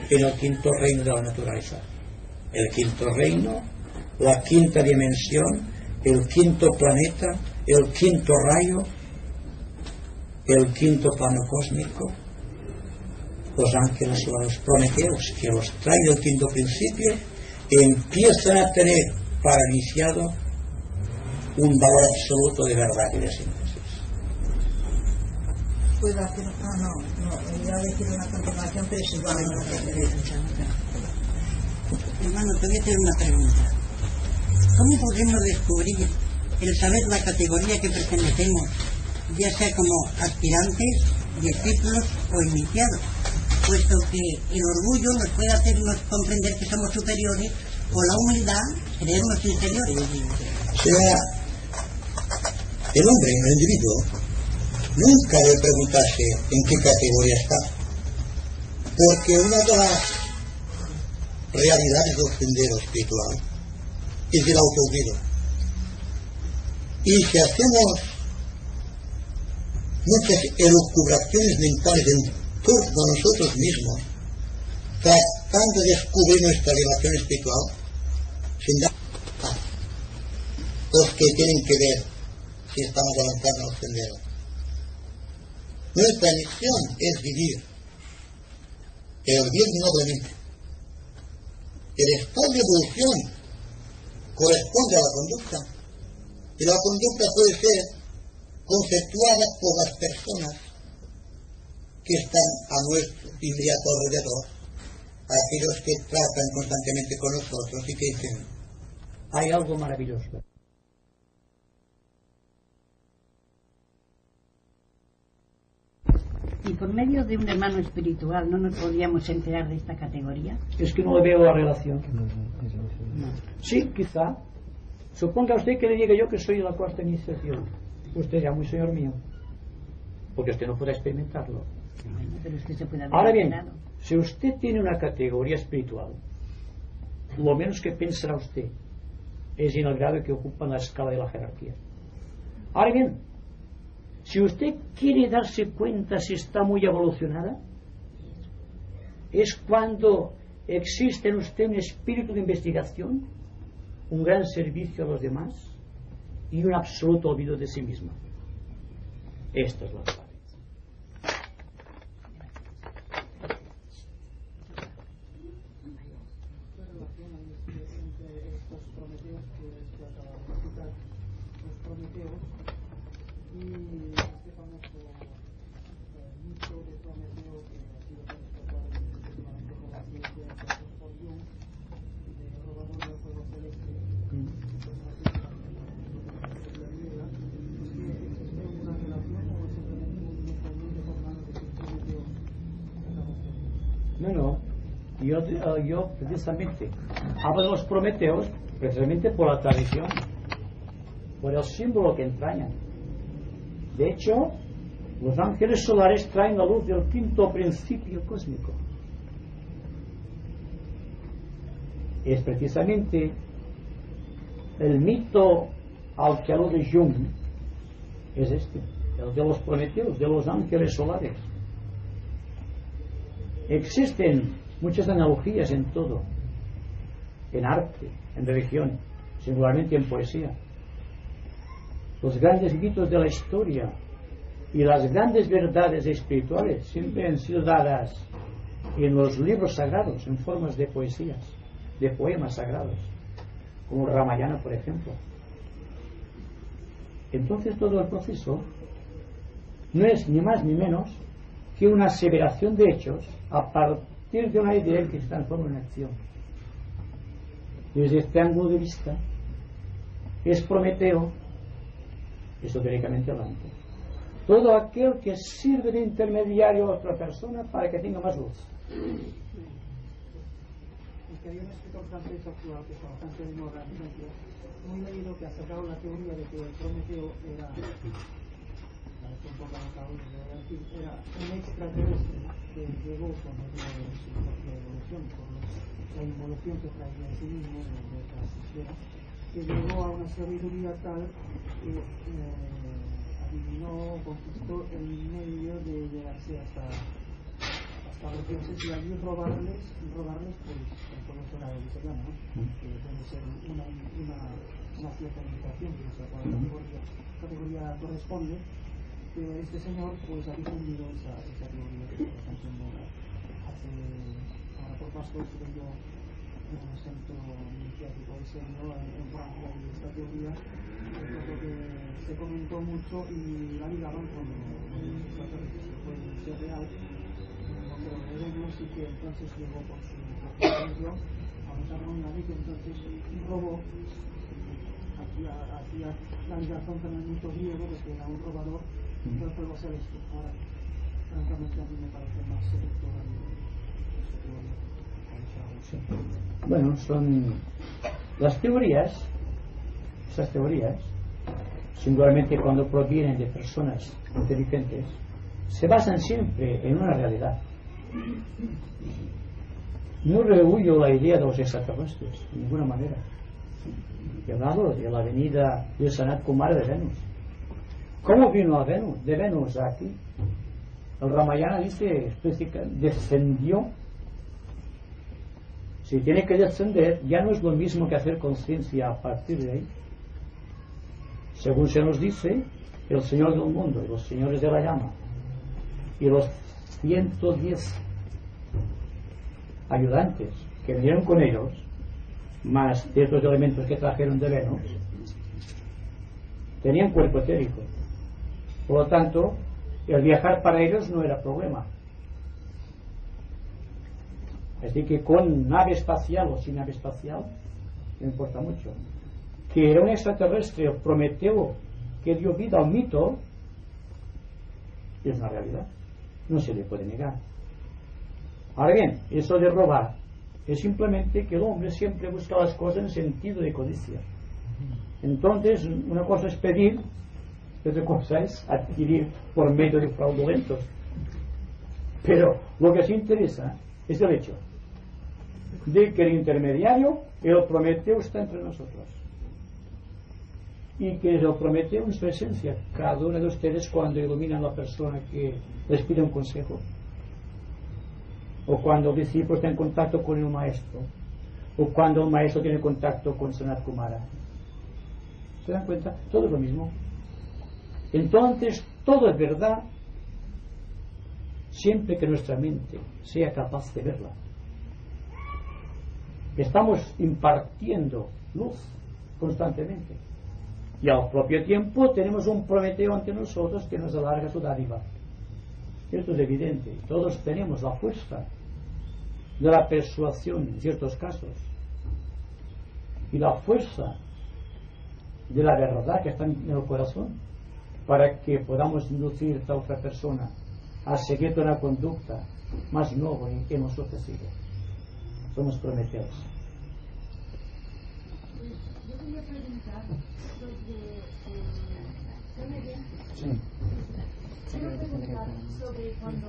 en el 5.º reino de la naturaleza. El 5.º reino, la 5ª dimensión, el 5.º planeta, el 5.º rayo, el 5.º plano cósmico, los ángeles o los prometeos que los traen del 5.º principio, empiezan a tener para iniciado un valor absoluto de verdad y de síntesis. ¿Puedo hacer? No, voy a decir una continuación, pero es igual. Hermano, te voy a hacer una pregunta. ¿Cómo podemos descubrir el saber la categoría que pertenecemos, ya sea como aspirantes, discípulos o iniciados? Puesto que el orgullo nos puede hacernos comprender que somos superiores, o la humildad creernos inferiores. O sea, el hombre, el individuo, nunca debe preguntarse en qué categoría está, porque una de las realidades del sendero espiritual es el autoolvido. Y si hacemos muchas elucubraciones mentales en torno a nosotros mismos, tratando de descubrir nuestra relación espiritual, sin dar a los que tienen que ver si estamos avanzando al sendero. Nuestra misión es vivir el bien noblemente, el estado de evolución corresponde a la conducta. Y la conducta puede ser conceptuada por las personas que están a nuestro inmediato alrededor, aquellos que tratan constantemente con nosotros y que dicen: hay algo maravilloso. Y por medio de un hermano espiritual no nos podíamos enterar de esta categoría. Es que no le veo la relación. Sí, quizá. Suponga usted que le diga yo que soy de la cuarta iniciación. Usted ya muy señor mío. Porque usted no puede experimentarlo. Bueno, pero usted se puede haber Ahora bien, enterado. si usted tiene una categoría espiritual, lo menos que pensará usted es en el grado que ocupa en la escala de la jerarquía. Ahora bien, si usted quiere darse cuenta si está muy evolucionada, es cuando existe en usted un espíritu de investigación, un gran servicio a los demás y un absoluto olvido de sí misma. Esto es la clave. Yo precisamente hablo de los prometeos precisamente por la tradición, por el símbolo que entrañan. De hecho, los ángeles solares traen la luz del quinto principio cósmico. Es precisamente el mito al que alude Jung, es este, el de los prometeos, de los ángeles solares. Existen muchas analogías en todo, en arte, en religión, singularmente en poesía. Los grandes mitos de la historia y las grandes verdades espirituales siempre han sido dadas en los libros sagrados, en formas de poesías, de poemas sagrados, como Ramayana, por ejemplo. Entonces todo el proceso no es ni más ni menos que una aseveración de hechos a partir de una idea que se transforma en acción. Desde este ángulo de vista es Prometeo, esotéricamente hablando, todo aquel que sirve de intermediario a otra persona para que tenga más luz. Es que había un escritor francés actual que está bastante de moda en Francia, muy leído, que ha sacado la teoría de que el Prometeo era un extraterrestre que llegó con su propia evolución, por la involución que traía en sí mismo de otras esferas, que llegó a una sabiduría tal que adivinó, conquistó el medio de llegarse hasta los dioses y allí robarles pues todo esto era el italiano, ¿no? Que puede ser una cierta limitación, que no sé a cuál categoría corresponde. Este señor pues ha difundido esa teoría que por ejemplo ahora por Pascua estuve yo en un centro iniciático y serio en Francia, y esta teoría recuerdo que se comentó mucho y la ligaban con los extraterrestres, que puede ser real, no creo que veremos, y que entonces llegó por su propio medio a una reunión y que entonces robó, hacía la ligación con el mito griego de que era un robador. Entonces luego se les ahora, francamente a mí me parece más seductora Sí. Bueno, son las teorías, esas teorías, singularmente cuando provienen de personas inteligentes, se basan siempre en una realidad. No rehuyo la idea de los extraterrestres, de ninguna manera. He hablado de la venida de Sanat Kumara de Venus. ¿Cómo vino a Venus? De Venus a aquí. El Ramayana dice, descendió. Si tiene que descender, ya no es lo mismo que hacer conciencia a partir de ahí. Según se nos dice, el Señor del mundo y los señores de la llama y los 110 ayudantes que vinieron con ellos más ciertos elementos que trajeron de Venus, tenían cuerpo etérico. Por lo tanto, el viajar para ellos no era problema. Así que con nave espacial o sin nave espacial, no importa mucho. Que era un extraterrestre, Prometeo, que dio vida al mito, es una realidad. No se le puede negar. Ahora bien, eso de robar es simplemente que el hombre siempre busca las cosas en sentido de codicia. Entonces, una cosa es pedir, y otra cosa es adquirir por medio de fraudulentos. Pero lo que se interesa es el hecho de que el intermediario, el Prometeo, está entre nosotros. Y que el Prometeo en su esencia, cada uno de ustedes cuando iluminan a la persona que les pide un consejo, o cuando el discípulo está en contacto con el maestro, o cuando el maestro tiene contacto con Sanat Kumara. ¿Se dan cuenta? Todo es lo mismo. Entonces, todo es verdad siempre que nuestra mente sea capaz de verla. Estamos impartiendo luz constantemente. Y al propio tiempo tenemos un Prometeo ante nosotros que nos alarga su dádiva. Esto es evidente. Todos tenemos la fuerza de la persuasión en ciertos casos y la fuerza de la verdad que está en el corazón para que podamos inducir a otra persona a seguir una conducta más noble que hemos ofrecido. Somos Prometeos. Yo quería preguntar Sí. Quiero preguntar sobre cuando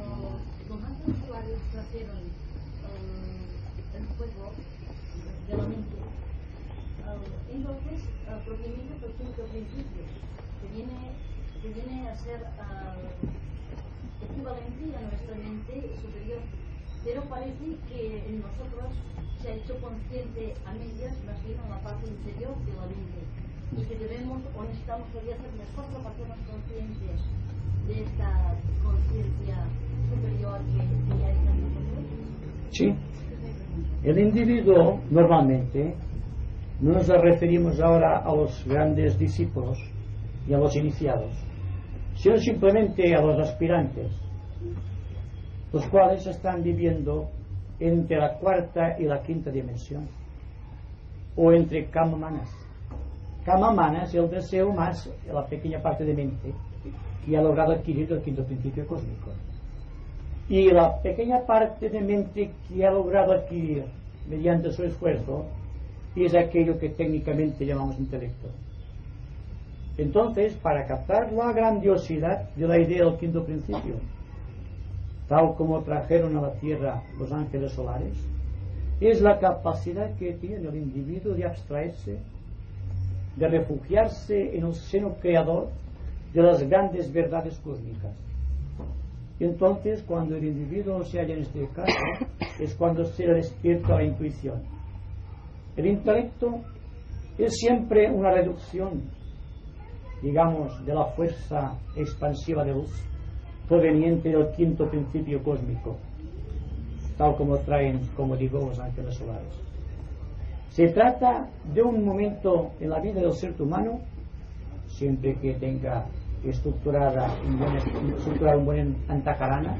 los ángeles solares trajeron el fuego de la mente. Entonces, propiamente por quinto principio, que viene a ser equivalente a nuestra mente superior, pero parece que en nosotros se ha hecho consciente a medias, más bien en la parte inferior de la mente, y que debemos o necesitamos todavía hacer un esfuerzo para hacernos conscientes de esta conciencia superior que hay en nosotros. Sí. El individuo normalmente no nos referimos ahora a los grandes discípulos y a los iniciados, sino simplemente a los aspirantes, los cuales están viviendo entre la cuarta y la quinta dimensión, o entre kama manas. Kama manas es el deseo más la pequeña parte de mente que ha logrado adquirir el quinto principio cósmico, y la pequeña parte de mente que ha logrado adquirir mediante su esfuerzo es aquello que técnicamente llamamos intelecto. Entonces, para captar la grandiosidad de la idea del quinto principio, tal como trajeron a la tierra los ángeles solares, es la capacidad que tiene el individuo de abstraerse, de refugiarse en el seno creador de las grandes verdades cósmicas. Y entonces, cuando el individuo se halla en este caso, es cuando se despierta la intuición. El intelecto es siempre una reducción, digamos, de la fuerza expansiva de luz proveniente del quinto principio cósmico, tal como traen, como digo, los ángeles solares. Se trata de un momento en la vida del ser humano, siempre que tenga estructurar un buen antakarana,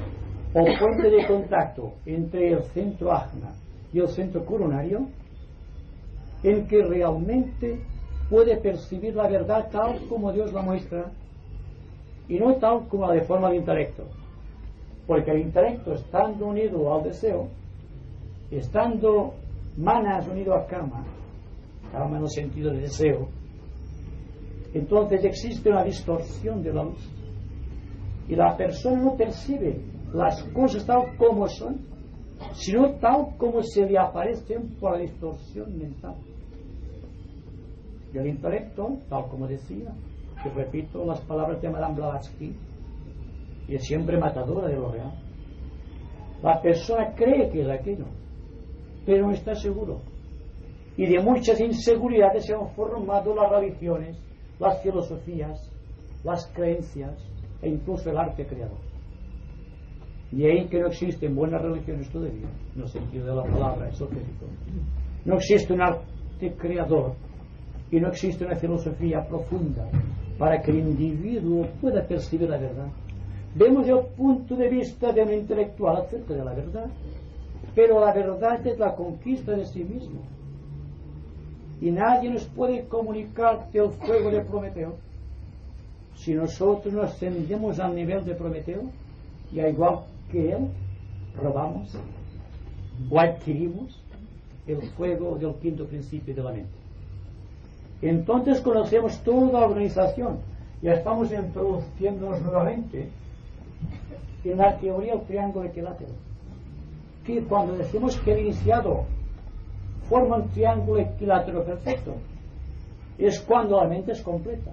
o puente de contacto entre el centro ajna y el centro coronario, en que realmente puede percibir la verdad tal como Dios la muestra y no tal como la deforma el intelecto, porque el intelecto, estando unido al deseo, estando manas unido a kama en el sentido de deseo, entonces existe una distorsión de la luz y la persona no percibe las cosas tal como son, sino tal como se le aparecen por la distorsión mental. Y el intelecto, tal como decía, que repito las palabras de Madame Blavatsky, y es siempre matadora de lo real. La persona cree que es aquello, pero no está seguro. Y de muchas inseguridades se han formado las religiones, las filosofías, las creencias e incluso el arte creador. Y ahí que no existen buenas religiones todavía, en el sentido de la palabra esotérico. No existe un ente creador y no existe una filosofía profunda para que el individuo pueda percibir la verdad. Vemos el punto de vista de un intelectual acerca de la verdad, pero la verdad es la conquista de sí mismo. Y nadie nos puede comunicar el fuego de Prometeo. Si nosotros nos ascendemos al nivel de Prometeo, y al igual que él, robamos o adquirimos el fuego del quinto principio de la mente. Entonces conocemos toda la organización. Ya estamos introduciéndonos nuevamente en la teoría del triángulo equilátero, que cuando decimos que el iniciado forma un triángulo equilátero perfecto, es cuando la mente es completa.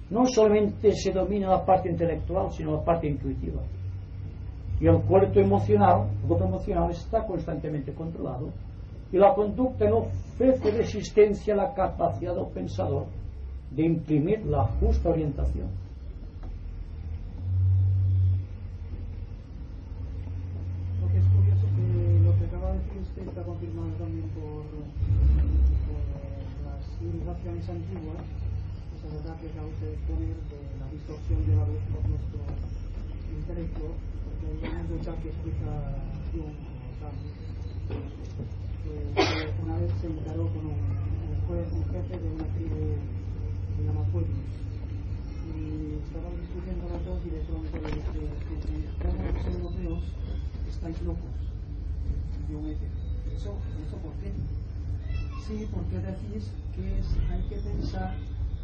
No solamente se domina la parte intelectual, sino la parte intuitiva. Y el cuerpo emocional está constantemente controlado, y la conducta no ofrece resistencia a la capacidad del pensador de imprimir la justa orientación. Lo que es curioso que lo que acaba de decir usted está confirmado también por las civilizaciones antiguas, esa verdad que acaba usted de exponer de la distorsión de la luz por nuestro intelecto, porque hay una anécdota que explica Jung o Sami, que una vez se encaró con un jefe de una tribu de Namapueblo, y estaban discutiendo los dos, y de pronto le dice: ¿cómo los europeos estáis locos? Y yo me dice: ¿eso por qué? Sí, porque decís que hay que pensar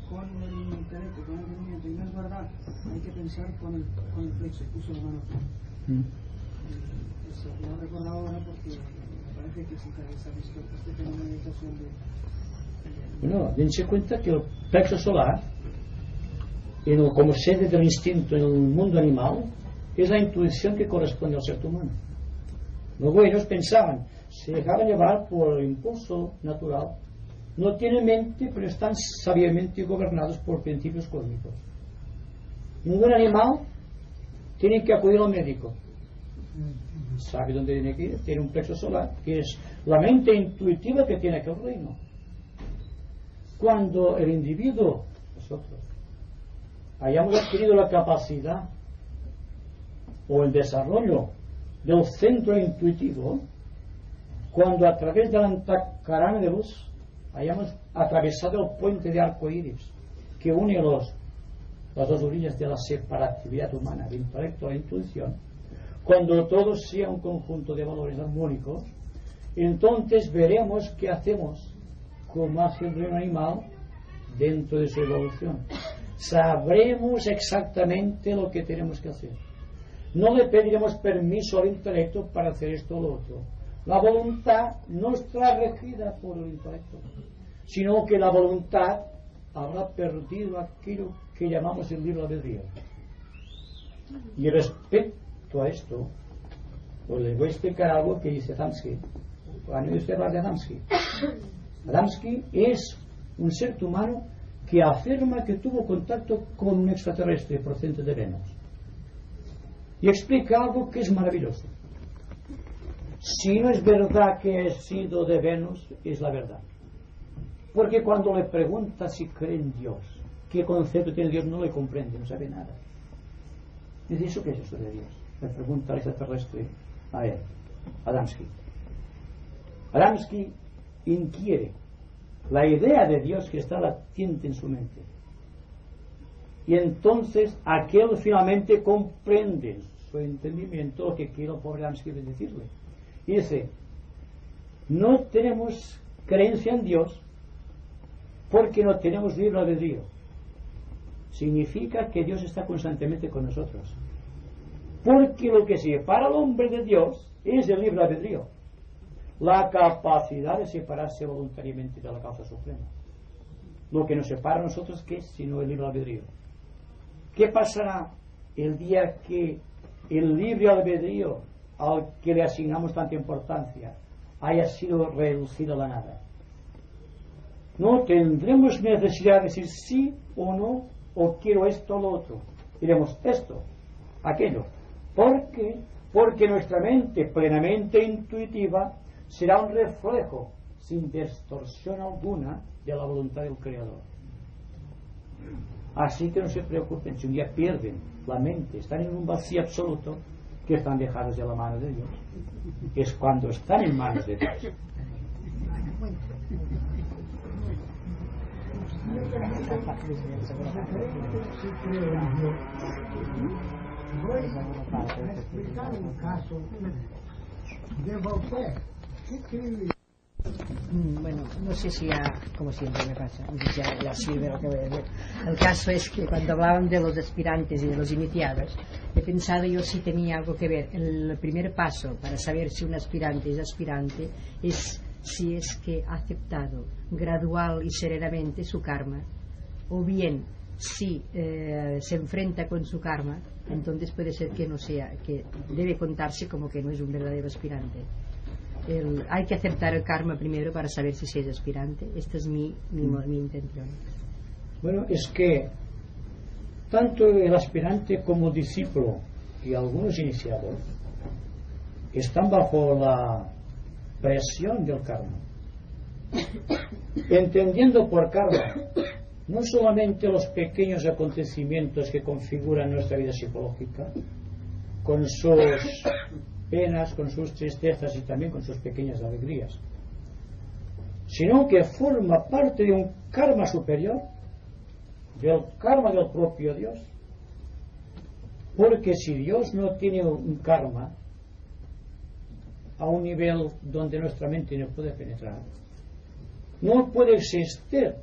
con el intelecto, con el entendimiento, y no es verdad, hay que pensar con el flexo, y puso la mano aquí. Eso lo he recordado ahora porque me parece que sí que se ha visto este fenómeno de distorsión de... Bueno, dense cuenta que el plexo solar, como sede del instinto en el mundo animal, es la intuición que corresponde al ser humano. Los buenos pensaban, se dejaban llevar por el impulso natural, no tienen mente, pero están sabiamente gobernados por principios cósmicos. Ningún animal tiene que acudir al médico, sabe dónde tiene que ir, tiene un plexo solar, que es la mente intuitiva que tiene aquel reino. Cuando el individuo, nosotros, hayamos adquirido la capacidad o el desarrollo del centro intuitivo, cuando a través del antacarana de luz hayamos atravesado el puente de arco iris que une las dos orillas de la separatividad humana, el intelecto a la intuición, cuando todo sea un conjunto de valores armónicos, entonces veremos qué hacemos como hace el reino animal dentro de su evolución. Sabremos exactamente lo que tenemos que hacer. No le pediremos permiso al intelecto para hacer esto o lo otro. La voluntad no está regida por el intelecto, sino que la voluntad habrá perdido aquello que llamamos el libre albedrío. Y respecto a esto, pues les voy a explicar algo que dice Adamski. ¿Han oído usted hablar de Adamski? Adamski es un ser humano que afirma que tuvo contacto con un extraterrestre procedente de Venus. Y explica algo que es maravilloso. Si no es verdad que he sido de Venus, es la verdad. Porque cuando le pregunta si cree en Dios, qué concepto tiene Dios, no le comprende, no sabe nada. Dice: ¿eso qué es eso de Dios? Le pregunta al extraterrestre a él, Adamski. Adamski inquiere la idea de Dios que está latente en su mente. Y entonces aquel finalmente comprende su entendimiento lo que quiere el pobre Adamski decirle. Y dice: no tenemos creencia en Dios porque no tenemos libre albedrío. Significa que Dios está constantemente con nosotros, porque lo que separa al hombre de Dios es el libre albedrío, la capacidad de separarse voluntariamente de la causa suprema. Lo que nos separa a nosotros, ¿qué es sino el libre albedrío? ¿Qué pasará el día que el libre albedrío al que le asignamos tanta importancia haya sido reducido a la nada? No tendremos necesidad de decir sí o no, o quiero esto o lo otro. Diremos esto, aquello. ¿Por qué? Porque nuestra mente plenamente intuitiva será un reflejo, sin distorsión alguna de la voluntad del Creador. Así que no se preocupen si un día pierden la mente, están en un vacío absoluto, que están dejados de la mano de Dios. Es cuando están en manos de Dios. el caso de Voltaire. ¿Qué cree? Bueno, no sé si ya, como siempre me pasa, no sé si ya sirve lo que voy a decir. El caso es que cuando hablaban de los aspirantes y de los iniciados, he pensado yo si tenía algo que ver. El primer paso para saber si un aspirante es aspirante es si es que ha aceptado gradual y serenamente su karma, o bien si se enfrenta con su karma, entonces puede ser que no sea, que debe contarse como que no es un verdadero aspirante. Hay que aceptar el karma primero para saber si se es aspirante. Esta es mi intención. Bueno, es que tanto el aspirante como discípulo y algunos iniciados están bajo la presión del karma, entendiendo por karma no solamente los pequeños acontecimientos que configuran nuestra vida psicológica, con sus penas, con sus tristezas y también con sus pequeñas alegrías, sino que forma parte de un karma superior, del karma del propio Dios. Porque si Dios no tiene un karma a un nivel donde nuestra mente no puede penetrar, no puede existir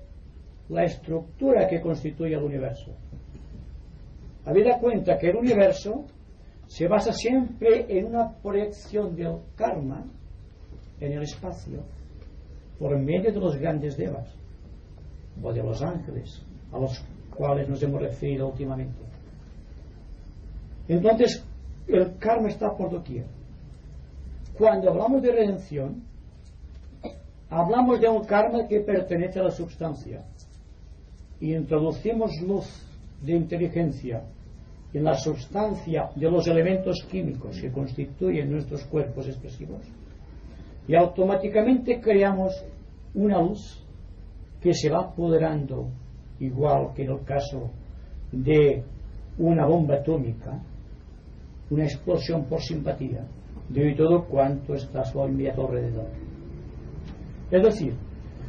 la estructura que constituye el universo. Habida cuenta que el universo se basa siempre en una proyección del karma en el espacio por medio de los grandes devas o de los ángeles a los cuales nos hemos referido últimamente. Entonces el karma está por doquier. Cuando hablamos de redención, hablamos de un karma que pertenece a la substancia y introducimos luz de inteligencia en la sustancia de los elementos químicos que constituyen nuestros cuerpos expresivos, y automáticamente creamos una luz que se va apoderando, igual que en el caso de una bomba atómica, una explosión por simpatía de todo cuanto está a su inmediato alrededor. Es decir,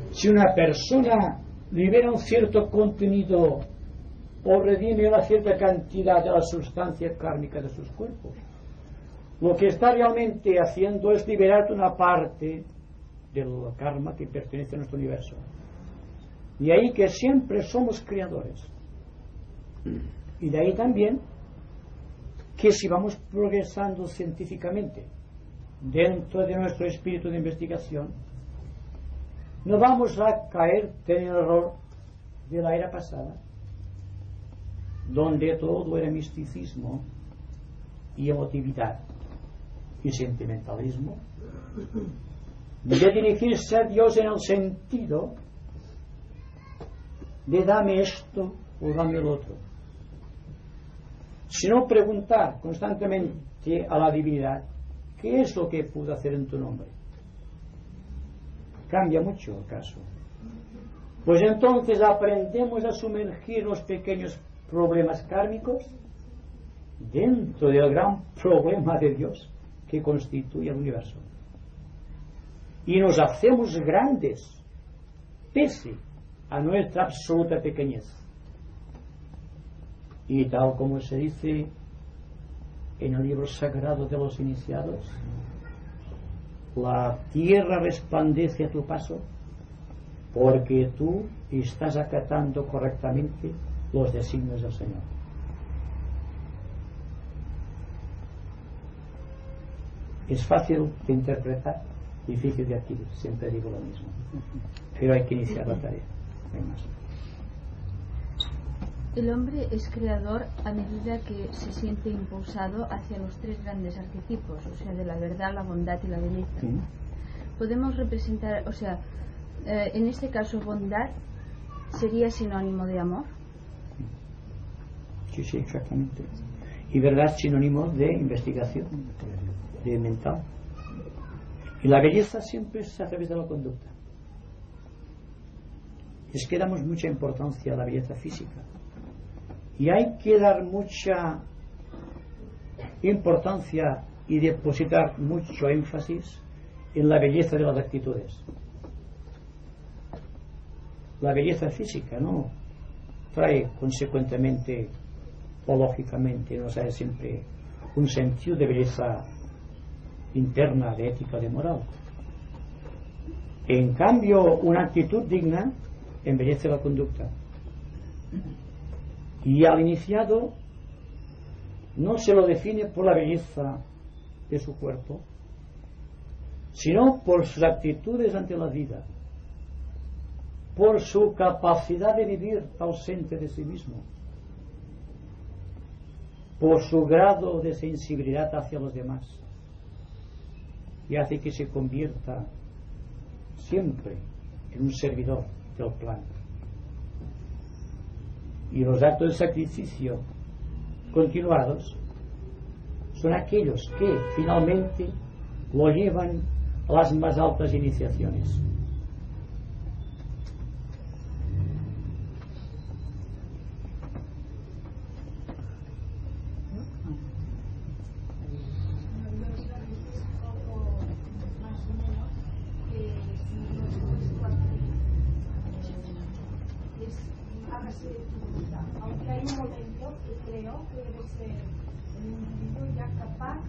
si una persona libera un cierto contenido o redime una cierta cantidad de la sustancia kármica de sus cuerpos, lo que está realmente haciendo es liberar una parte del karma que pertenece a nuestro universo. Y ahí que siempre somos creadores. Y de ahí también que si vamos progresando científicamente dentro de nuestro espíritu de investigación, no vamos a caer en el error de la era pasada, donde todo era misticismo y emotividad y sentimentalismo, de dirigirse a Dios en el sentido de dame esto o dame el otro, sino preguntar constantemente a la divinidad ¿qué es lo que puedo hacer en tu nombre? Cambia mucho el caso. Pues entonces aprendemos a sumergir los pequeños problemas kármicos dentro del gran problema de Dios que constituye el universo, y nos hacemos grandes pese a nuestra absoluta pequeñez. Y tal como se dice en el libro sagrado de los iniciados, la tierra resplandece a tu paso porque tú estás acatando correctamente los designios del Señor. Es fácil de interpretar, difícil de adquirir, siempre digo lo mismo, pero hay que iniciar la tarea. No hay más. El hombre es creador a medida que se siente impulsado hacia los tres grandes arquetipos, o sea, de la verdad, la bondad y la belleza. ¿Sí? Podemos representar, o sea, en este caso bondad sería sinónimo de amor. Sí, sí, exactamente. Y verdad sinónimo de investigación, de mental. Y la belleza siempre es a través de la conducta. es que damos mucha importancia a la belleza física. Y hay que dar mucha importancia y depositar mucho énfasis en la belleza de las actitudes. La belleza física no trae consecuentemente o lógicamente, no trae siempre un sentido de belleza interna, de ética, de moral. En cambio, una actitud digna embellece la conducta. Y al iniciado no se lo define por la belleza de su cuerpo, sino por sus actitudes ante la vida, por su capacidad de vivir ausente de sí mismo, por su grado de sensibilidad hacia los demás, y hace que se convierta siempre en un servidor del plan. Y los actos de sacrificio continuados son aquellos que finalmente lo llevan a las más altas iniciaciones. Aunque hay un momento que creo que debe ser el individuo ya capaz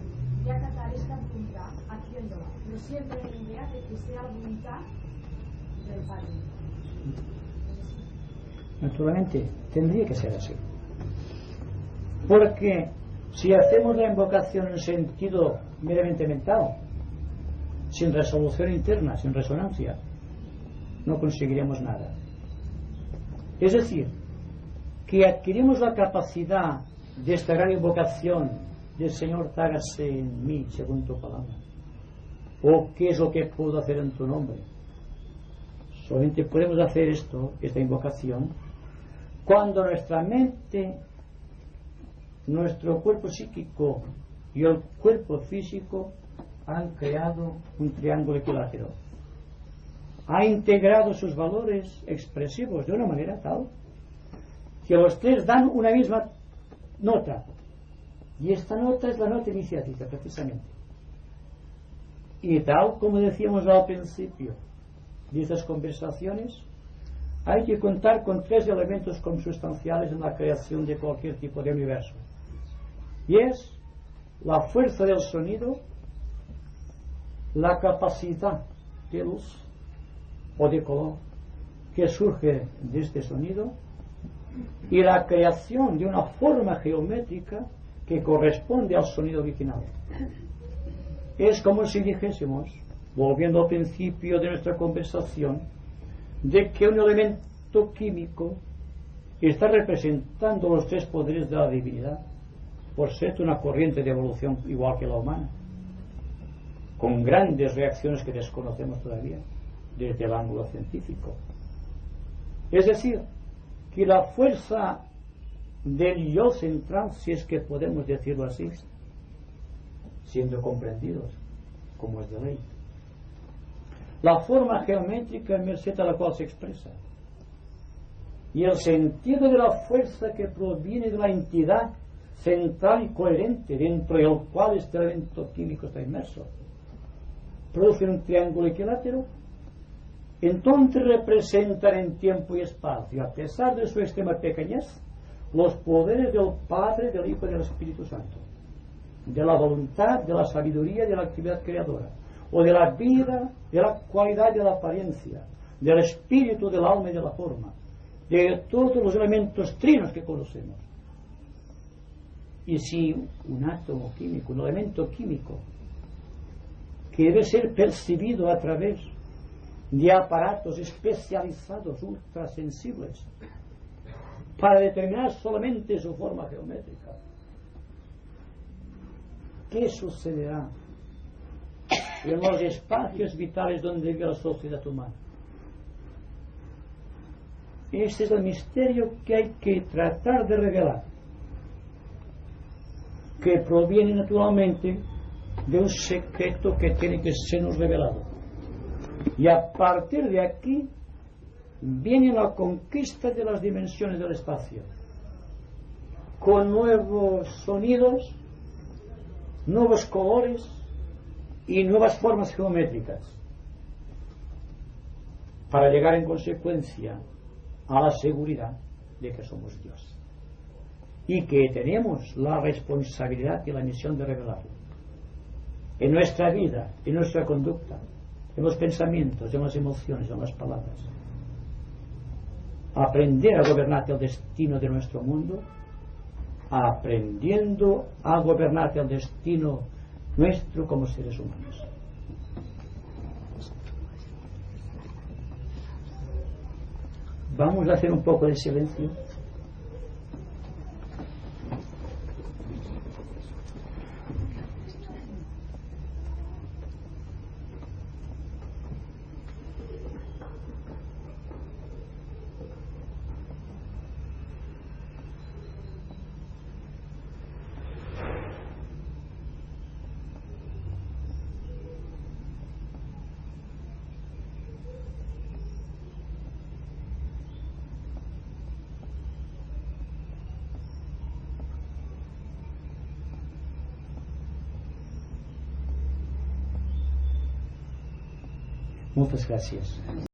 de acatar esta voluntad haciéndola, pero siempre en la idea de que sea voluntad del Padre. Naturalmente, tendría que ser así. Porque si hacemos la invocación en sentido meramente mental, sin resolución interna, sin resonancia, no conseguiremos nada. Es decir, que adquirimos la capacidad de esta gran invocación del Señor, hágase en mí según tu palabra, o qué es lo que puedo hacer en tu nombre. Solamente podemos hacer esta invocación, cuando nuestra mente, nuestro cuerpo psíquico y el cuerpo físico han creado un triángulo equilátero, ha integrado sus valores expresivos de una manera tal que los tres dan una misma nota, y esta nota es la nota iniciática precisamente. Y tal como decíamos al principio de estas conversaciones, hay que contar con tres elementos consustanciales en la creación de cualquier tipo de universo, y es la fuerza del sonido, la capacidad de luz o de color que surge de este sonido, y la creación de una forma geométrica que corresponde al sonido original. Es como si dijésemos, volviendo al principio de nuestra conversación, de que un elemento químico está representando los tres poderes de la divinidad, por ser una corriente de evolución igual que la humana, con grandes reacciones que desconocemos todavía desde el ángulo científico. Es decir, que la fuerza del yo central, si es que podemos decirlo así, siendo comprendidos como es de ley, la forma geométrica en merced a la cual se expresa, y el sentido de la fuerza que proviene de la entidad central y coherente dentro del cual este elemento químico está inmerso, produce un triángulo equilátero. Entonces representan en tiempo y espacio, a pesar de su extrema pequeñez, los poderes del Padre, del Hijo y del Espíritu Santo, de la voluntad, de la sabiduría, de la actividad creadora, o de la vida, de la cualidad, de la apariencia, del espíritu, del alma y de la forma, de todos los elementos trinos que conocemos. Y si un átomo químico, un elemento químico, que debe ser percibido a través de aparatos especializados, ultrasensibles, para determinar solamente su forma geométrica, ¿qué sucederá en los espacios vitales donde vive la sociedad humana? Ese es el misterio que hay que tratar de revelar, que proviene naturalmente de un secreto que tiene que sernos revelado. Y a partir de aquí viene la conquista de las dimensiones del espacio, con nuevos sonidos, nuevos colores y nuevas formas geométricas, para llegar en consecuencia a la seguridad de que somos Dios y que tenemos la responsabilidad y la misión de revelarlo en nuestra vida, en nuestra conducta, en los pensamientos, en las emociones, en las palabras. Aprender a gobernar el destino de nuestro mundo, aprendiendo a gobernar el destino nuestro como seres humanos. Vamos a hacer un poco de silencio. Muchas gracias.